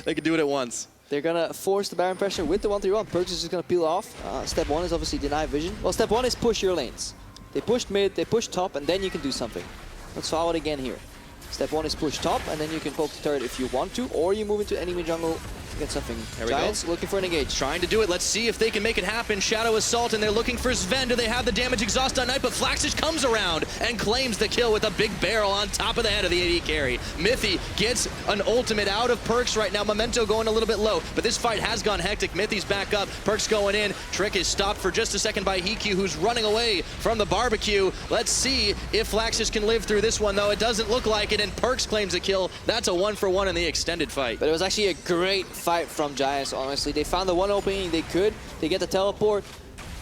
Speaker 4: They can do it at once.
Speaker 5: They're gonna force the Baron pressure with the 1-3-1. Perks is just gonna peel off. Step 1 is obviously deny vision. Well, step 1 is push your lanes. They push mid, they push top, and then you can do something. Let's follow it again here. Step 1 is push top, and then you can poke the turret if you want to, or you move into enemy jungle to get something.
Speaker 4: There we
Speaker 5: Giants
Speaker 4: go.
Speaker 5: looking for an engage.
Speaker 4: Trying to do it. Let's see if they can make it happen. Shadow Assault, and they're looking for Sven. Do they have the damage exhaust on Knight? But Flaxish comes around and claims the kill with a big barrel on top of the head of the AD carry. Mithy gets an ultimate out of Perks right now. Memento going a little bit low, but this fight has gone hectic. Mithy's back up. Perks going in. Trick is stopped for just a second by Hiku, who's running away from the barbecue. Let's see if Flaxish can live through this one, though. It doesn't look like it, and Perks claims a kill. That's a 1-for-1 in the extended fight.
Speaker 5: But it was actually a great fight from Giants, honestly. They found the one opening they could. They get the teleport.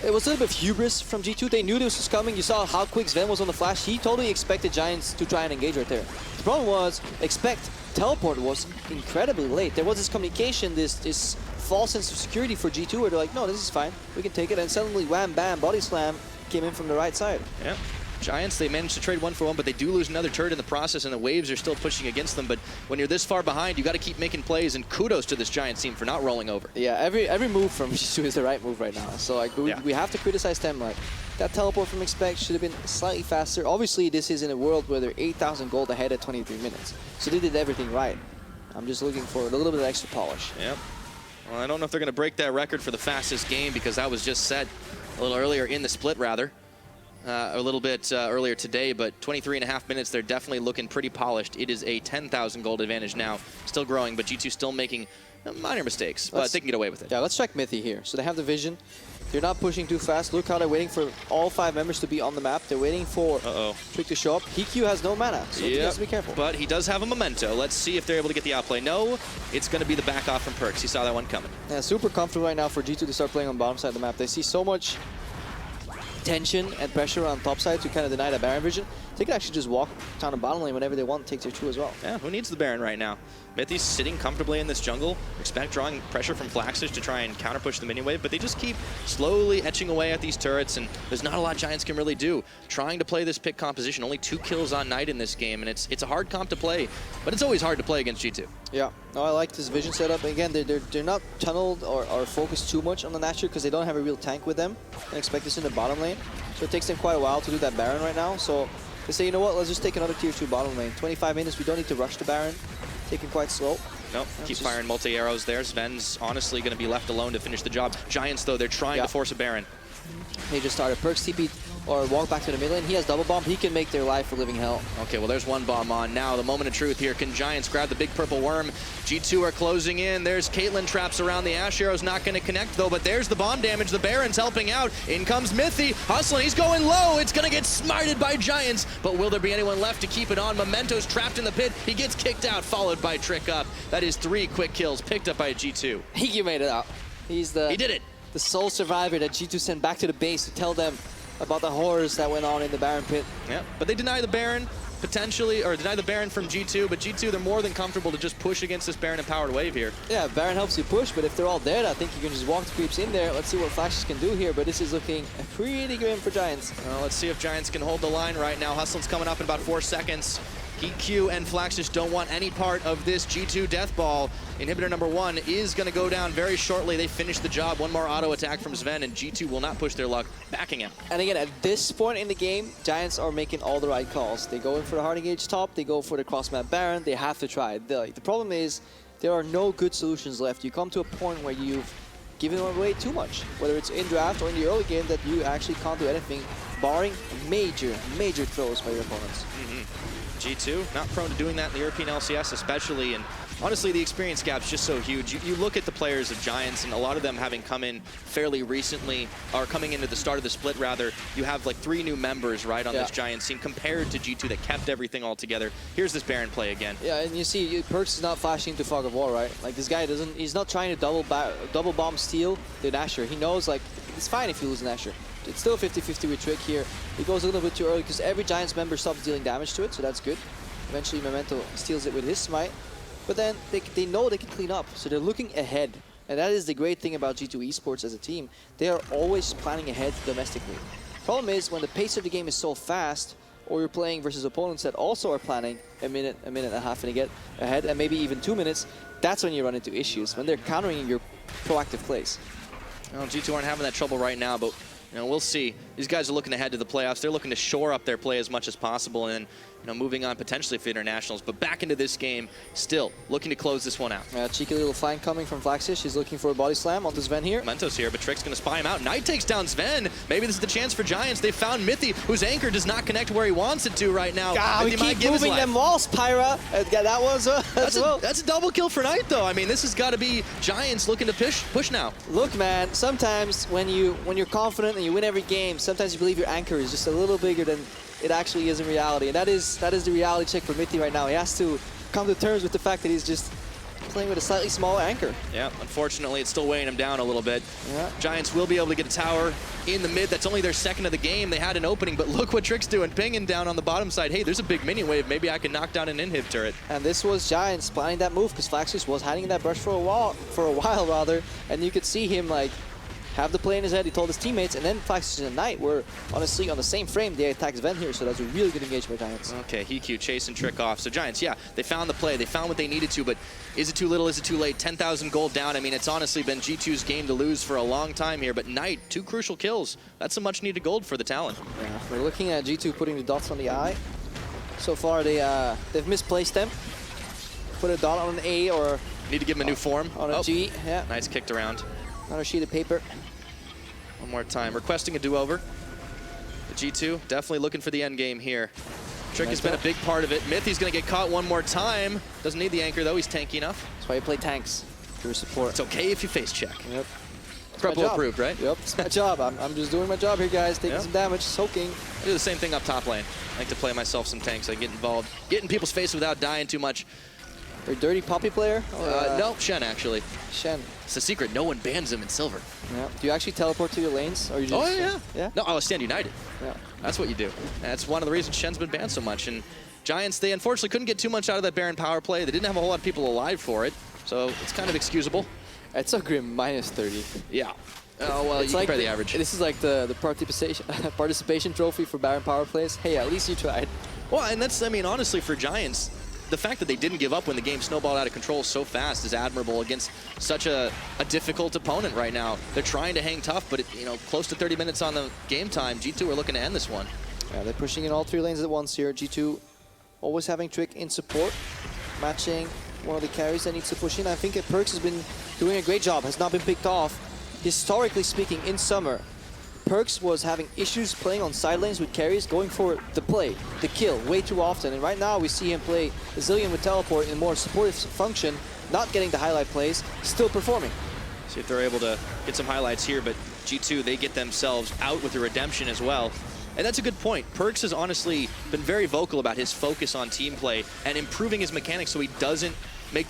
Speaker 5: It was a little bit of hubris from G2. They knew this was coming. You saw how quick Sven was on the flash. He totally expected Giants to try and engage right there. The problem was, teleport was incredibly late. There was this communication, this false sense of security for G2 where they're like, no, this is fine. We can take it. And suddenly, wham, bam, body slam came in from the right side.
Speaker 4: Yeah. Giants, they managed to trade 1-for-1, but they do lose another turret in the process, and the waves are still pushing against them. But when you're this far behind, you got to keep making plays, and kudos to this Giants team for not rolling over.
Speaker 5: Yeah, every move from G2 is the right move right now. So like we have to criticize them. Like that teleport from Expect should have been slightly faster. Obviously, this is in a world where they're 8,000 gold ahead at 23 minutes. So they did everything right. I'm just looking for a little bit of extra polish.
Speaker 4: Yep. Well, I don't know if they're going to break that record for the fastest game because that was just set a little earlier in the split, rather. A little bit earlier today, but 23.5 minutes, they're definitely looking pretty polished. It is a 10,000 gold advantage now, still growing, but G2 still making minor mistakes, but they can get away with it.
Speaker 5: Yeah, let's check Mithy here. So they have the vision. They're not pushing too fast. Look how they're waiting for all 5 members to be on the map. They're waiting for Trick to show up. Hiku has no mana, so he has to be careful.
Speaker 4: But he does have a Memento. Let's see if they're able to get the outplay. No, it's going to be the back off from Perks. He saw that one coming.
Speaker 5: Yeah, super comfortable right now for G2 to start playing on the bottom side of the map. They see so much tension and pressure on top side to kind of deny the Baron vision. They can actually just walk down the bottom lane whenever they want, take their 2 as well.
Speaker 4: Yeah, who needs the Baron right now? Mithy's sitting comfortably in this jungle. Expect drawing pressure from Flaxish to try and counter push the minion wave, but they just keep slowly etching away at these turrets, and there's not a lot Giants can really do. Trying to play this pick composition, only 2 kills on Knight in this game, and it's a hard comp to play, but it's always hard to play against G2.
Speaker 5: Yeah, no, I like this vision setup. Again, they're not tunneled or focused too much on the Nashor because they don't have a real tank with them. And expect this in the bottom lane. So it takes them quite a while to do that Baron right now. So they say, you know what, let's just take another tier 2 bottom lane. 25 minutes, we don't need to rush the Baron. Take it quite slow.
Speaker 4: Nope, keep firing multi-arrows there. Sven's honestly going to be left alone to finish the job. Giants, though, they're trying to force a Baron.
Speaker 5: They just started Perks TP or walk back to the mid lane. He has double bomb. He can make their life a living hell.
Speaker 4: Okay, well, there's one bomb on now. The moment of truth here. Can Giants grab the big purple worm? G2 are closing in. There's Caitlyn traps around. The Ash Arrow's not going to connect, though, but there's the bomb damage. The Baron's helping out. In comes Mithy. Hustling. He's going low. It's going to get smited by Giants, but will there be anyone left to keep it on? Memento's trapped in the pit. He gets kicked out, followed by Trick Up. That is 3 quick kills picked up by G2.
Speaker 5: He made it out. He did it. The sole survivor that G2 sent back to the base to tell them about the horrors that went on in the Baron pit.
Speaker 4: Yeah, but they deny the Baron potentially, or deny the Baron from G2, but G2, they're more than comfortable to just push against this Baron empowered wave here.
Speaker 5: Yeah, Baron helps you push, but if they're all dead, I think you can just walk the creeps in there. Let's see what Flashes can do here, but this is looking pretty grim for Giants.
Speaker 4: Well, let's see if Giants can hold the line right now. Hustlin's coming up in about 4 seconds. EQ and Flaxish don't want any part of this G2 death ball. Inhibitor number 1 is going to go down very shortly. They finish the job. One more auto attack from Sven, and G2 will not push their luck, backing him.
Speaker 5: And again, at this point in the game, Giants are making all the right calls. They go in for the hard engage top. They go for the cross-map Baron. They have to try it. The problem is there are no good solutions left. You come to a point where you've given away too much, whether it's in draft or in the early game, that you actually can't do anything, barring major throws by your opponents.
Speaker 4: G2, not prone to doing that in the European LCS especially, and honestly the experience gap's just so huge. You look at the players of Giants, and a lot of them having come in fairly recently, or coming into the start of the split rather, you have like 3 new members right on this Giants team compared to G2 that kept everything all together. Here's this Baron play again.
Speaker 5: Yeah, and you see Perks is not flashing into Fog of War, right? Like this guy he's not trying to double bomb steal the Nashor. He knows like it's fine if you lose an Nashor. it's still 50-50 with Trick here. He goes a little bit too early because every Giants member stops dealing damage to it, so that's good. Eventually, Memento steals it with his smite. But then they know they can clean up, so they're looking ahead. And that is the great thing about G2 Esports as a team. They are always planning ahead domestically. Problem is, when the pace of the game is so fast, or you're playing versus opponents that also are planning a minute and a half to get ahead, and maybe even 2 minutes, that's when you run into issues, when they're countering your proactive plays.
Speaker 4: Well, G2 aren't having that trouble right now, but we'll see. These guys are looking ahead to the playoffs. They're looking to shore up their play as much as possible, and moving on potentially for internationals. But back into this game, still looking to close this one out.
Speaker 5: Cheeky little flank coming from Flaxish. He's looking for a body slam onto Sven here.
Speaker 4: Mentos here, but Trick's going to spy him out. Knight takes down Sven. Maybe this is the chance for Giants. They found Mythy, whose anchor does not connect where he wants it to right now.
Speaker 5: God, we keep moving them walls, Pyra. That was
Speaker 4: that's a double kill for Knight, though. I mean, this has got to be Giants looking to push now.
Speaker 5: Look, man, sometimes when you're confident and you win every game, sometimes you believe your anchor is just a little bigger than it actually is in reality. And that is the reality check for Mythy right now. He has to come to terms with the fact that he's just playing with a slightly smaller anchor.
Speaker 4: Yeah, unfortunately, it's still weighing him down a little bit.
Speaker 5: Yeah.
Speaker 4: Giants will be able to get a tower in the mid. That's only their second of the game. They had an opening, but look what Trick's doing. Pinging down on the bottom side. Hey, there's a big minion wave. Maybe I can knock down an inhib turret.
Speaker 5: And this was Giants planning that move because Flaxius was hiding in that brush for a while rather, and you could see him like have the play in his head. He told his teammates, and then Flaxius and Knight were honestly on the same frame. They attacked Sven here, so that's a really good engagement by Giants.
Speaker 4: Okay, Hikyu chasing Trick off. So Giants, yeah, they found the play. They found what they needed to, but is it too little? Is it too late? 10,000 gold down. I mean, it's honestly been G2's game to lose for a long time here, but Knight, 2 crucial kills. That's some much needed gold for the Talon.
Speaker 5: Yeah, we're looking at G2 putting the dots on the eye. So far, they've misplaced them. Put a dot on an A or
Speaker 4: need to give him a new form.
Speaker 5: On a G, yeah.
Speaker 4: Knight's kicked around.
Speaker 5: Another sheet of paper.
Speaker 4: One more time, requesting a do-over. The G2 definitely looking for the end game here. Trick has been a big part of it. Mythy's gonna get caught one more time. Doesn't need the anchor though, he's tanky enough.
Speaker 5: That's why you play tanks, for support.
Speaker 4: It's okay if you face check.
Speaker 5: Yep.
Speaker 4: Preplo approved, right?
Speaker 5: Yep, it's my job. I'm just doing my job here, guys. Taking some damage, soaking.
Speaker 4: I do the same thing up top lane. I like to play myself some tanks. I get involved, get in people's face without dying too much.
Speaker 5: You're a dirty Poppy player? Or,
Speaker 4: no, Shen actually.
Speaker 5: Shen.
Speaker 4: It's a secret. No one bans him in silver.
Speaker 5: Yeah. Do you actually teleport to your lanes? Or you just,
Speaker 4: yeah. No, I stand united.
Speaker 5: Yeah.
Speaker 4: That's what you do. That's one of the reasons Shen's been banned so much. And Giants, they unfortunately couldn't get too much out of that Baron power play. They didn't have a whole lot of people alive for it, so it's kind of excusable.
Speaker 5: It's a grim -30.
Speaker 4: Yeah. Oh, well, you compare the average.
Speaker 5: This is like the participation trophy for Baron power plays. Hey, at least you tried.
Speaker 4: Well, and that's, I mean, honestly, for Giants, the fact that they didn't give up when the game snowballed out of control so fast is admirable against such a difficult opponent right now. They're trying to hang tough, but close to 30 minutes on the game time. G2 are looking to end this one.
Speaker 5: Yeah, they're pushing in all 3 lanes at once here. G2 always having Trick in support, matching one of the carries that needs to push in. I think Perks has been doing a great job, has not been picked off. Historically speaking, in summer, Perks was having issues playing on side lanes with carries, going for the play, the kill, way too often. And right now we see him play Zillion with teleport in a more supportive function, not getting the highlight plays, still performing.
Speaker 4: See if they're able to get some highlights here, but G2, they get themselves out with the redemption as well. And that's a good point. Perks has honestly been very vocal about his focus on team play and improving his mechanics so he doesn't make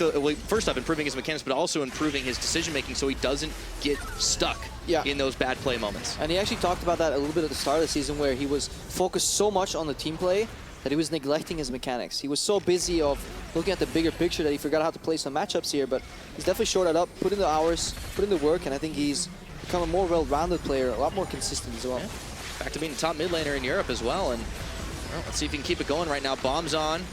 Speaker 4: first off, improving his mechanics, but also improving his decision-making so he doesn't get stuck in those bad play moments.
Speaker 5: And he actually talked about that a little bit at the start of the season where he was focused so much on the team play that he was neglecting his mechanics. He was so busy of looking at the bigger picture that he forgot how to play some matchups here, but he's definitely shored that up, put in the hours, put in the work, and I think he's become a more well-rounded player, a lot more consistent as well.
Speaker 4: Yeah. Back to being the top mid laner in Europe as well, and let's see if he can keep it going right now. Bombs on.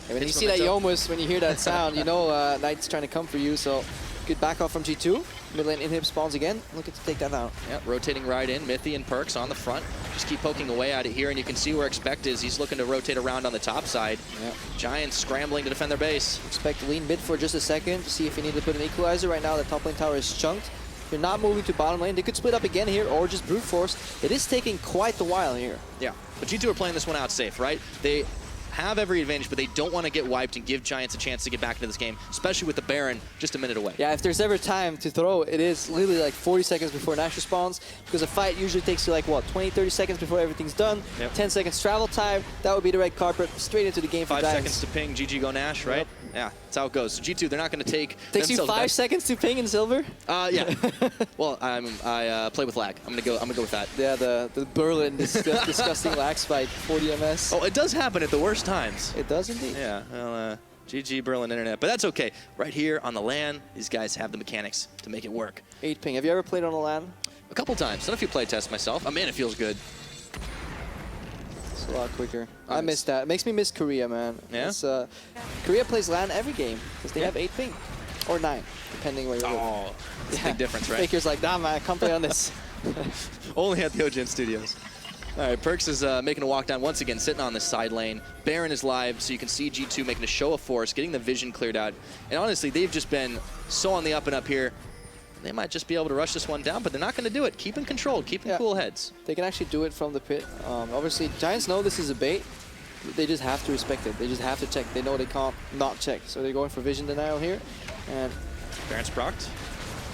Speaker 5: And when you see that Yomus, when you hear that sound, you know Knight's trying to come for you, so good back off from G2. Mid lane inhib spawns again, looking to take that out.
Speaker 4: Yeah, rotating right in, Mythy and Perks on the front. Just keep poking away at it here, and you can see where Expect is. He's looking to rotate around on the top side.
Speaker 5: Yeah.
Speaker 4: Giants scrambling to defend their base.
Speaker 5: Expect to lean mid for just a second to see if he needs to put an equalizer. Right now, the top lane tower is chunked. If you're not moving to bottom lane, they could split up again here or just brute force. It is taking quite a while here.
Speaker 4: Yeah, but G2 are playing this one out safe, right? They have every advantage, but they don't want to get wiped and give Giants a chance to get back into this game, especially with the Baron just a minute away.
Speaker 5: Yeah, if there's ever time to throw, it is literally like 40 seconds before Nash responds, because a fight usually takes you like, what, 20, 30 seconds before everything's done, 10 seconds travel time, that would be the red carpet, straight into the game for
Speaker 4: 5
Speaker 5: Giants.
Speaker 4: seconds to ping, GG go Nash, right? Yeah, that's how it goes. So G2, they're not going to take
Speaker 5: Takes you
Speaker 4: themselves
Speaker 5: 5
Speaker 4: back.
Speaker 5: seconds to ping in silver?
Speaker 4: Yeah. Well, I play with lag. I'm gonna go with that.
Speaker 5: Yeah, the Berlin disgusting lag spike, 40 MS.
Speaker 4: Oh, it does happen at the worst times.
Speaker 5: It does indeed.
Speaker 4: Yeah, well, GG Berlin Internet. But that's okay. Right here on the LAN, these guys have the mechanics to make it work.
Speaker 5: 8 ping. Have you ever played on a LAN?
Speaker 4: A couple times. Done a few play tests myself. Oh, man, it feels good.
Speaker 5: It's a lot quicker. I miss that. It makes me miss Korea, man.
Speaker 4: Yeah?
Speaker 5: It's, Korea plays LAN every game because they have 8 ping. Or 9, depending where you live.
Speaker 4: Oh, it's a big difference, right?
Speaker 5: Faker's like, nah, man, I can't play on this.
Speaker 4: Only at the OGN Studios. All right, Perks is making a walk down once again, sitting on the side lane. Baron is live, so you can see G2 making a show of force, getting the vision cleared out. And honestly, they've just been so on the up and up here. They might just be able to rush this one down, but they're not going to do it. Keeping controlled, keeping cool heads.
Speaker 5: They can actually do it from the pit. Obviously, Giants know this is a bait. They just have to respect it. They just have to check. They know they can't not check. So they're going for vision denial here. And
Speaker 4: Baron's procced.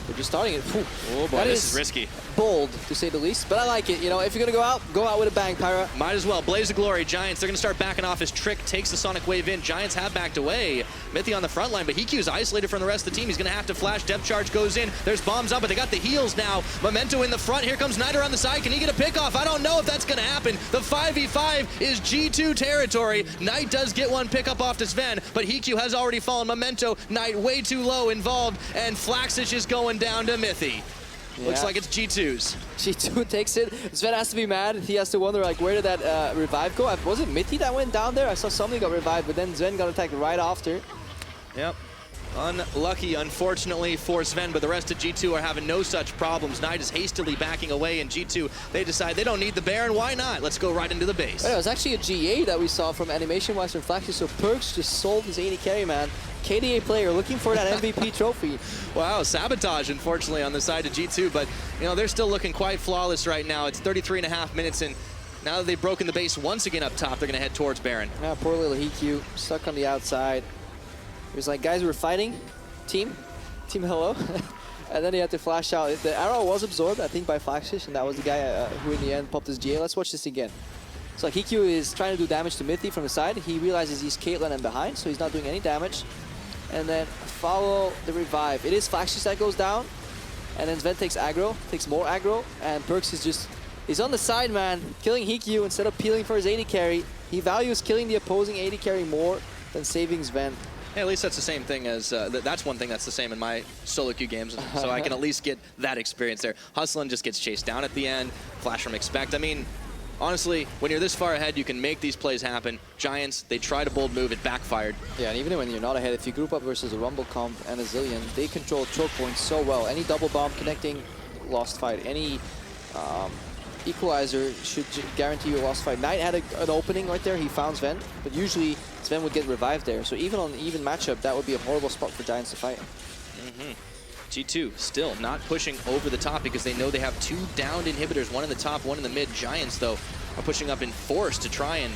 Speaker 5: they're just starting it. Whew.
Speaker 4: Oh boy, this is risky.
Speaker 5: Bold, to say the least. But I like it. You know, if you're going to go out with a bang, Pyra.
Speaker 4: Might as well. Blaze of Glory, Giants, they're going to start backing off as Trick takes the Sonic Wave in. Giants have backed away. Mithy on the front line, but Hikyu's isolated from the rest of the team. He's going to have to flash. Depth charge goes in. There's bombs up, but they got the heals now. Memento in the front. Here comes Niter on the side. Can he get a pick off? I don't know if that's going to happen. The 5v5 is G2 territory. Knight does get one pick up off to Sven, but Hikyu has already fallen. Memento, Knight way too low involved, and Flaxich is going down to Mithy.
Speaker 5: Yeah.
Speaker 4: Looks like it's G2's.
Speaker 5: G2 takes it. Sven has to be mad. He has to wonder, like, where did that revive go? Was it Mithy that went down there? I saw somebody got revived, but then Sven got attacked right after.
Speaker 4: Yep. Unlucky, unfortunately, for Sven, but the rest of G2 are having no such problems. Knight is hastily backing away, and G2, they decide they don't need the Baron. Why not? Let's go right into the base.
Speaker 5: But it was actually a GA that we saw from animation-wise from Flaxy, so Perks just sold his 80 carry, man. KDA player looking for that MVP trophy.
Speaker 4: Wow, sabotage, unfortunately, on the side of G2, but, you know, they're still looking quite flawless right now. It's 33.5 minutes, and now that they've broken the base once again up top, they're going to head towards Baron.
Speaker 5: Yeah, poor little Hikyu, stuck on the outside. He was like, guys, we're fighting. Team hello. And then he had to flash out. The arrow was absorbed, I think, by Flaxish, and that was the guy who in the end popped his GA. Let's watch this again. So Hikyu is trying to do damage to Mithy from the side. He realizes he's Caitlyn and behind, so he's not doing any damage. And then follow the revive. It is Flaxish that goes down. And then Sven takes aggro, takes more aggro, and Perks is just, he's on the side, man, killing Hikyu instead of peeling for his 80 carry. He values killing the opposing 80 carry more than saving Sven.
Speaker 4: Hey, at least that's the same thing as, that's one thing that's the same in my solo queue games, so I can at least get that experience there. Hustlin just gets chased down at the end, flash from Expect. I mean, honestly, when you're this far ahead, you can make these plays happen. Giants, they tried a bold move, it backfired.
Speaker 5: Yeah, and even when you're not ahead, if you group up versus a Rumble Comp and a Zillion, they control choke points so well. Any double bomb connecting, lost fight. Any equalizer should guarantee you a lost fight. Knight had an opening right there, he found Sven, but usually Sven would get revived there. So even on an even matchup, that would be a horrible spot for Giants to fight.
Speaker 4: G2 still not pushing over the top because they know they have 2 downed inhibitors, one in the top, one in the mid. Giants, though, are pushing up in force to try and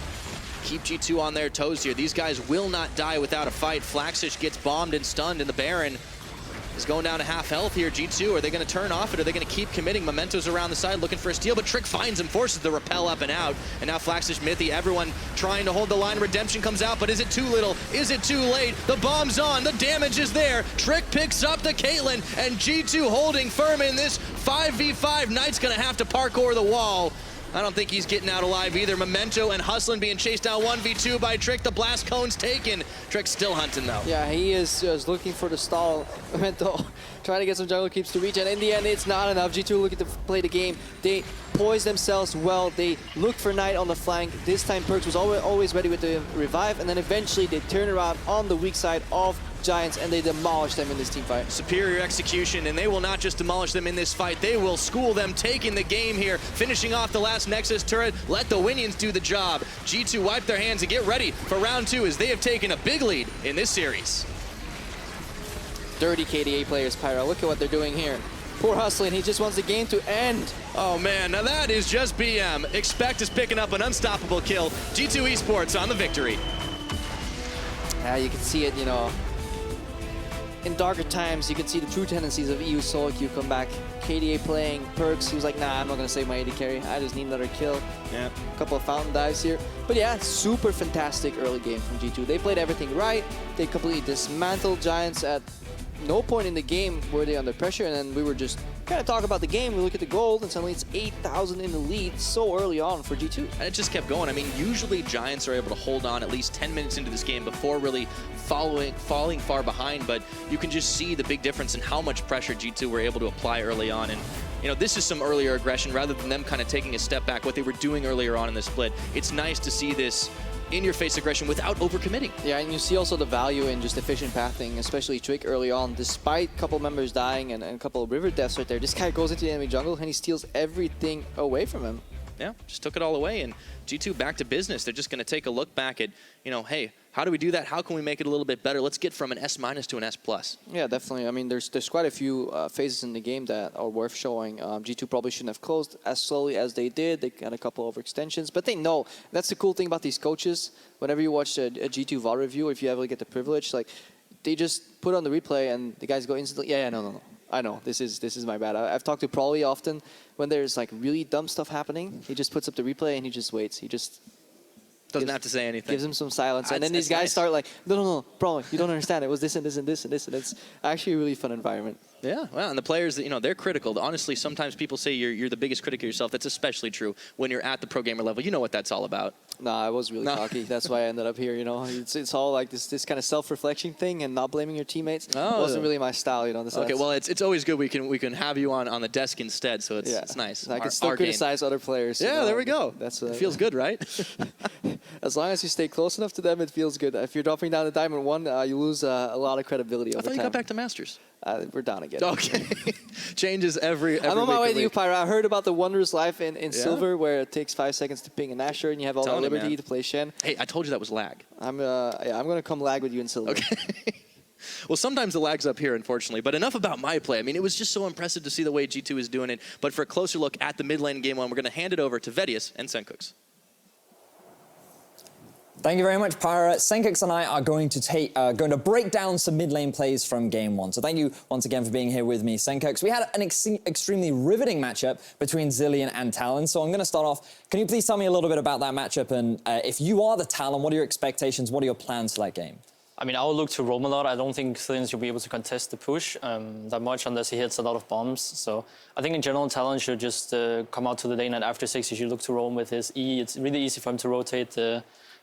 Speaker 4: keep G2 on their toes here. These guys will not die without a fight. Flaxish gets bombed and stunned, and the Baron is going down to half health here. G2, are they going to turn off it? Are they going to keep committing? Memento's around the side looking for a steal, but Trick finds him, forces the rappel up and out. And now Flaxish, Mithy, everyone trying to hold the line. Redemption comes out, but is it too little? Is it too late? The bomb's on, the damage is there. Trick picks up the Caitlyn, and G2 holding firm in this 5v5. Knight's going to have to parkour the wall. I don't think he's getting out alive either. Memento and Hustlin being chased down 1v2 by Trick. The blast cone's taken. Trick's still hunting, though.
Speaker 5: Yeah, he is just looking for the stall. Memento trying to get some jungle creeps to reach, and in the end, it's not enough. G2 looking to play the game. They poise themselves well. They look for Knight on the flank. This time, Perks was always ready with the revive, and then eventually they turn around on the weak side of Giants, and they demolish them in this team fight.
Speaker 4: Superior execution, and they will not just demolish them in this fight, they will school them, taking the game here, finishing off the last Nexus turret. Let the Winions do the job. G2 wipe their hands and get ready for round 2 as they have taken a big lead in this series.
Speaker 5: Dirty KDA players, Pyra. Look at what they're doing here. Poor Hustlin, he just wants the game to end.
Speaker 4: Oh man, now that is just BM. Expect is picking up an unstoppable kill. G2 Esports on the victory.
Speaker 5: Yeah, you can see it, you know. in darker times, you can see the true tendencies of EULCS come back. KDA playing, Perks, he was like, nah, I'm not going to save my AD carry. I just need another kill.
Speaker 4: Yeah.
Speaker 5: A couple of fountain dives here. But yeah, super fantastic early game from G2. They played everything right. They completely dismantled Giants. At no point in the game were they under pressure. And then we were just kind of talk about the game. We look at the gold, and suddenly it's 8,000 in the lead so early on for G2.
Speaker 4: And it just kept going. I mean, usually Giants are able to hold on at least 10 minutes into this game before really falling far behind, but you can just see the big difference in how much pressure G2 were able to apply early on. And you know, this is some earlier aggression rather than them kind of taking a step back, what they were doing earlier on in the split. It's nice to see this in-your-face aggression without overcommitting.
Speaker 5: Yeah, and you see also the value in just efficient pathing, especially Trick early on. Despite a couple members dying and a couple of river deaths right there, this guy goes into the enemy jungle and he steals everything away from him.
Speaker 4: Yeah, just took it all away, and G2 back to business. They're just going to take a look back at, you know, hey, how do we do that? How can we make it a little bit better? Let's get from an S- to an S+.
Speaker 5: Yeah, definitely. I mean, there's quite a few phases in the game that are worth showing. G2 probably shouldn't have closed as slowly as they did. They got a couple of overextensions, but they know. That's the cool thing about these coaches. Whenever you watch a G2 VOD review, if you ever get the privilege, like, they just put on the replay and the guys go instantly, yeah, no. I know, this is my bad. I've talked to Prolly often. When there's like really dumb stuff happening, he just puts up the replay and he just waits. He just
Speaker 4: doesn't have to say anything.
Speaker 5: Gives him some silence. And then these
Speaker 4: It's
Speaker 5: guys
Speaker 4: nice.
Speaker 5: start like, no, Prolly, you don't understand. It was this and this and this and this. And it's actually a really fun environment.
Speaker 4: Yeah, well, and the players, you know, they're critical. Honestly, sometimes people say you're the biggest critic of yourself. That's especially true when you're at the pro gamer level. You know what that's all about.
Speaker 5: Nah, I was really cocky. That's why I ended up here, you know. It's all like this kind of self-reflection thing and not blaming your teammates.
Speaker 4: Oh.
Speaker 5: It wasn't really my style, you know.
Speaker 4: Okay, well, it's always good we can have you on the desk instead, so it's nice.
Speaker 5: I can still criticize other players.
Speaker 4: Yeah,
Speaker 5: you know.
Speaker 4: there we go.
Speaker 5: That's
Speaker 4: it feels good, right?
Speaker 5: As long as you stay close enough to them, it feels good. If you're dropping down to Diamond 1, you lose a lot of credibility over
Speaker 4: I thought you
Speaker 5: time.
Speaker 4: got back to Masters.
Speaker 5: We're down again.
Speaker 4: Okay. Changes every
Speaker 5: I'm on my
Speaker 4: week
Speaker 5: way
Speaker 4: of
Speaker 5: to you,
Speaker 4: week.
Speaker 5: Pyra. I heard about the wondrous life in Silver, where it takes 5 seconds to ping an Asher, and you have all that
Speaker 4: Telling you,
Speaker 5: liberty
Speaker 4: man.
Speaker 5: to play Shen.
Speaker 4: Hey, I told you that was lag.
Speaker 5: I'm gonna come lag with you in Silver.
Speaker 4: Okay. Well, sometimes the lag's up here, unfortunately. But enough about my play. I mean, it was just so impressive to see the way G2 is doing it. But for a closer look at the mid lane game one, we're going to hand it over to Vedius and Senkooks.
Speaker 3: Thank you very much, Pyra. Senkooks and I are going to break down some mid lane plays from game one. So thank you once again for being here with me, Senkooks. We had an extremely riveting matchup between Zilean and Talon. So I'm going to start off. Can you please tell me a little bit about that matchup? And if you are the Talon, what are your expectations? What are your plans for that game?
Speaker 2: I mean, I will look to roam a lot. I don't think Zilean should be able to contest the push that much unless he hits a lot of bombs. So I think in general, Talon should just come out to the lane, and after 6, he should look to roam with his E. It's really easy for him to rotate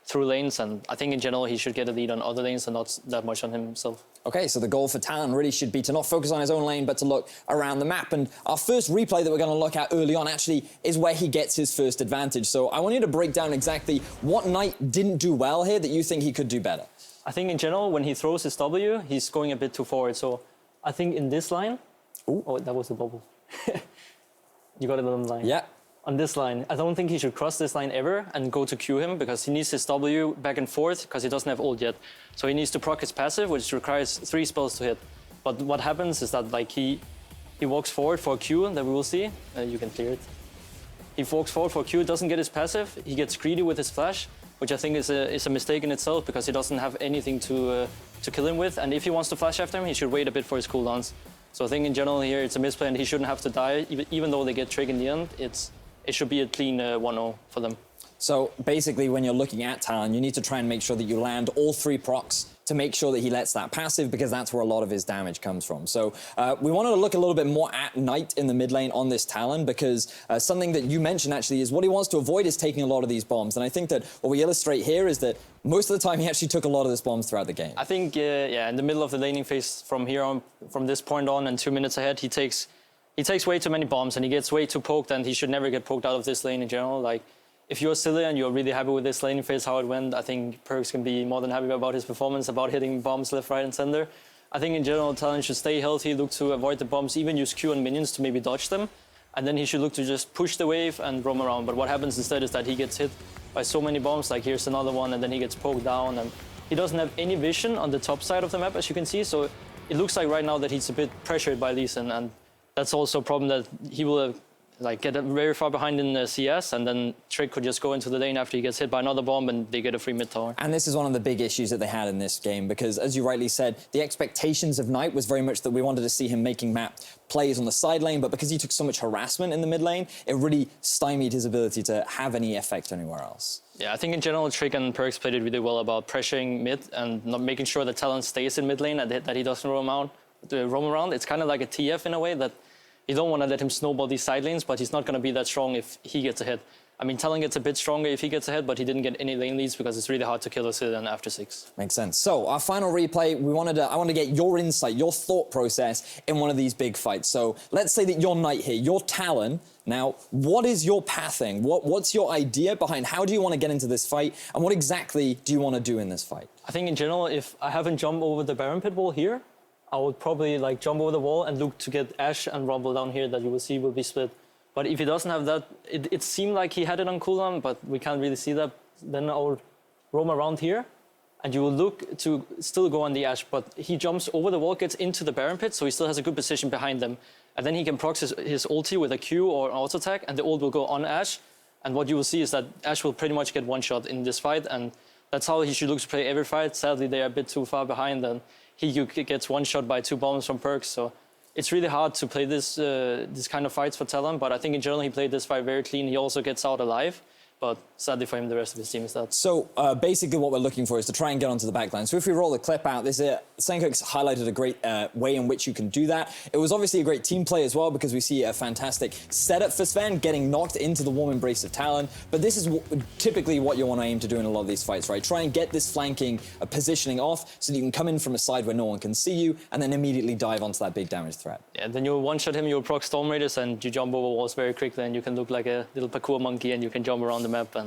Speaker 2: through lanes, and I think in general, he should get a lead on other lanes and not that much on himself.
Speaker 3: Okay, so the goal for Talon really should be to not focus on his own lane, but to look around the map. And our first replay that we're going to look at early on actually is where he gets his first advantage. So I want you to break down exactly what Knight didn't do well here that you think he could do better.
Speaker 2: I think in general, when he throws his W, he's going a bit too forward. So I think in this line...
Speaker 3: Ooh.
Speaker 2: Oh, that was the bubble. You got it on the line.
Speaker 3: Yeah.
Speaker 2: On this line, I don't think he should cross this line ever and go to Q him, because he needs his W back and forth because he doesn't have ult yet. So he needs to proc his passive, which requires 3 spells to hit. But what happens is that like he walks forward for a Q that we will see. You can clear it. He walks forward for a Q, doesn't get his passive. He gets greedy with his flash, which I think is a mistake in itself because he doesn't have anything to kill him with. And if he wants to flash after him, he should wait a bit for his cooldowns. So I think in general here it's a misplay and he shouldn't have to die. Even though they get Trig in the end, it should be a clean 1-0 for them.
Speaker 3: So basically, when you're looking at Talon, you need to try and make sure that you land all 3 procs to make sure that he lets that passive, because that's where a lot of his damage comes from. So we wanted to look a little bit more at Knight in the mid lane on this Talon, because something that you mentioned actually is what he wants to avoid is taking a lot of these bombs. And I think that what we illustrate here is that most of the time he actually took a lot of these bombs throughout the game.
Speaker 2: I think, yeah, in the middle of the laning phase from here on, from this point on and 2 minutes ahead, he takes way too many bombs and he gets way too poked, and he should never get poked out of this lane in general. Like, if you're Zilean and you're really happy with this laning phase, how it went, I think Perks can be more than happy about his performance, about hitting bombs left, right, and center. I think in general, Talon should stay healthy, look to avoid the bombs, even use Q and minions to maybe dodge them. And then he should look to just push the wave and roam around. But what happens instead is that he gets hit by so many bombs, like here's another one, and then he gets poked down. And he doesn't have any vision on the top side of the map, as you can see. So it looks like right now that he's a bit pressured by Lee Sin, and that's also a problem that he will like get very far behind in the CS, and then Trick could just go into the lane after he gets hit by another bomb, and they get a free mid tower.
Speaker 3: And this is one of the big issues that they had in this game, because as you rightly said, the expectations of Knight was very much that we wanted to see him making map plays on the side lane, but because he took so much harassment in the mid lane, it really stymied his ability to have any effect anywhere else.
Speaker 2: Yeah, I think in general, Trick and Perks played it really well about pressuring mid and not making sure that Talon stays in mid lane and that he doesn't roam around. It's kind of like a TF in a way, that you don't want to let him snowball these side lanes, but he's not going to be that strong if he gets a hit. I mean, Talon gets a bit stronger if he gets a hit, but he didn't get any lane leads because it's really hard to kill a Zillion after 6.
Speaker 3: Makes sense. So our final replay, I wanted to get your insight, your thought process in one of these big fights. So let's say that you're Knight here, you're Talon. Now, what is your pathing? What's your idea behind how do you want to get into this fight, and what exactly do you want to do in this fight?
Speaker 2: I think in general, if I haven't jumped over the Baron pit wall here, I would probably like jump over the wall and look to get Ashe and Rumble down here that you will see will be split. But if he doesn't have that, it seemed like he had it on cooldown, but we can't really see that. Then I will roam around here, and you will look to still go on the Ashe, but he jumps over the wall, gets into the Baron pit, so he still has a good position behind them. And then he can proc his ulti with a Q or an auto attack, and the ult will go on Ashe. And what you will see is that Ashe will pretty much get one shot in this fight, and that's how he should look to play every fight. Sadly, they are a bit too far behind, and he gets one shot by 2 bombs from Perks. So it's really hard to play this kind of fights for Talon, but I think in general he played this fight very clean. He also gets out alive, but sadly for him, the rest of his team is dead.
Speaker 3: So basically what we're looking for is to try and get onto the backline. So if we roll the clip out, Senkuk's highlighted a great way in which you can do that. It was obviously a great team play as well, because we see a fantastic setup for Sven getting knocked into the warm embrace of Talon. But this is typically what you want to aim to do in a lot of these fights, right? Try and get this flanking positioning off so that you can come in from a side where no one can see you and then immediately dive onto that big damage threat.
Speaker 2: Yeah, then you one-shot him, you proc Storm Raiders, and you jump over walls very quickly, and you can look like a little parkour monkey, and you can jump around the map and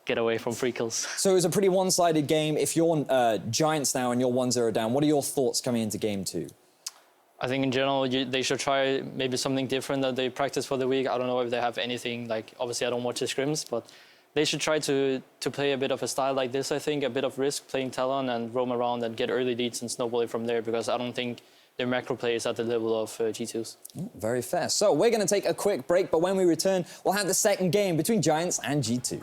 Speaker 2: get away from free kills.
Speaker 3: So it was a pretty one-sided game. If you're Giants now and you're 1-0 down, what are your thoughts coming into game 2?
Speaker 2: I think in general, they should try maybe something different that they practice for the week. I don't know if they have anything, like, obviously I don't watch the scrims, but they should try to play a bit of a style like this, I think, a bit of risk, playing Talon and roam around and get early leads and snowball it from there, because I don't think their macro play is at the level of G2's.
Speaker 3: Very fair. So we're going to take a quick break, but when we return, we'll have the second game between Giants and G2.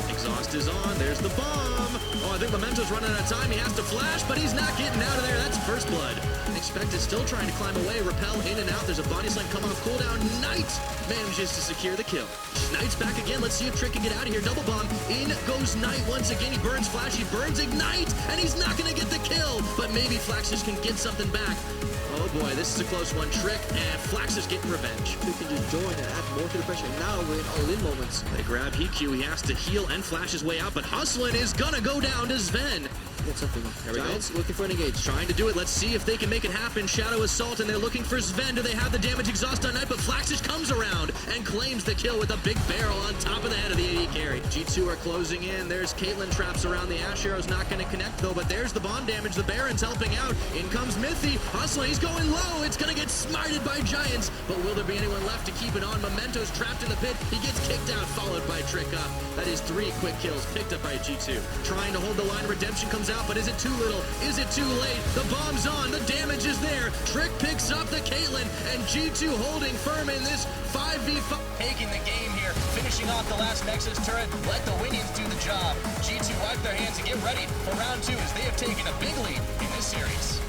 Speaker 6: Exhaust is on, there's the bomb. Oh, I think Memento's running out of time. He has to flash, but he's not getting out of there. That's first blood. Expected still trying to climb away, repel in and out. There's a body slam come off cooldown. Knight manages to secure the kill. Knight's back again. Let's see if Trick can get out of here. Double bomb. In goes Knight once again. He burns flash, he burns Ignite, and he's not going to get the kill. But maybe Flaxus can get something back. Oh boy, this is a close one. Trick, and Flaxus getting revenge.
Speaker 5: Trick can just join and add more to the pressure. Now we're in all-in moments.
Speaker 6: They grab Hiku. He has to heal and flash his way out, but Hustlin is gonna go down to Sven.
Speaker 5: Get something.
Speaker 6: There we
Speaker 5: Giants
Speaker 6: go.
Speaker 5: looking for an engage.
Speaker 6: Trying to do it. Let's see if they can make it happen. Shadow Assault, and they're looking for Sven. Do they have the damage exhaust on Knight? But Flaxus comes around and claims the kill with a big barrel on top of the head of the AD carry. G2 are closing in. There's Caitlyn traps around the Ashe Arrow's not going to connect, though, but there's the bomb damage. The Baron's helping out. In comes Mithy. Hustling. He's going low. It's going to get smited by Giants, but will there be anyone left to keep it on? Memento's trapped in the pit. He gets kicked out, followed by Trick up. That is 3 quick kills picked up by G2. Trying to hold the line. Redemption comes out, but is it too little? Is it too late? The bomb's on. The damage is there. Trick picks up the Caitlyn, and G2 holding firm in this 5v5. Taking the game here, finishing off the last Nexus turret. Let the Winions do the job. G2 wipe their hands and get ready for round 2 as they have taken a big lead in this series.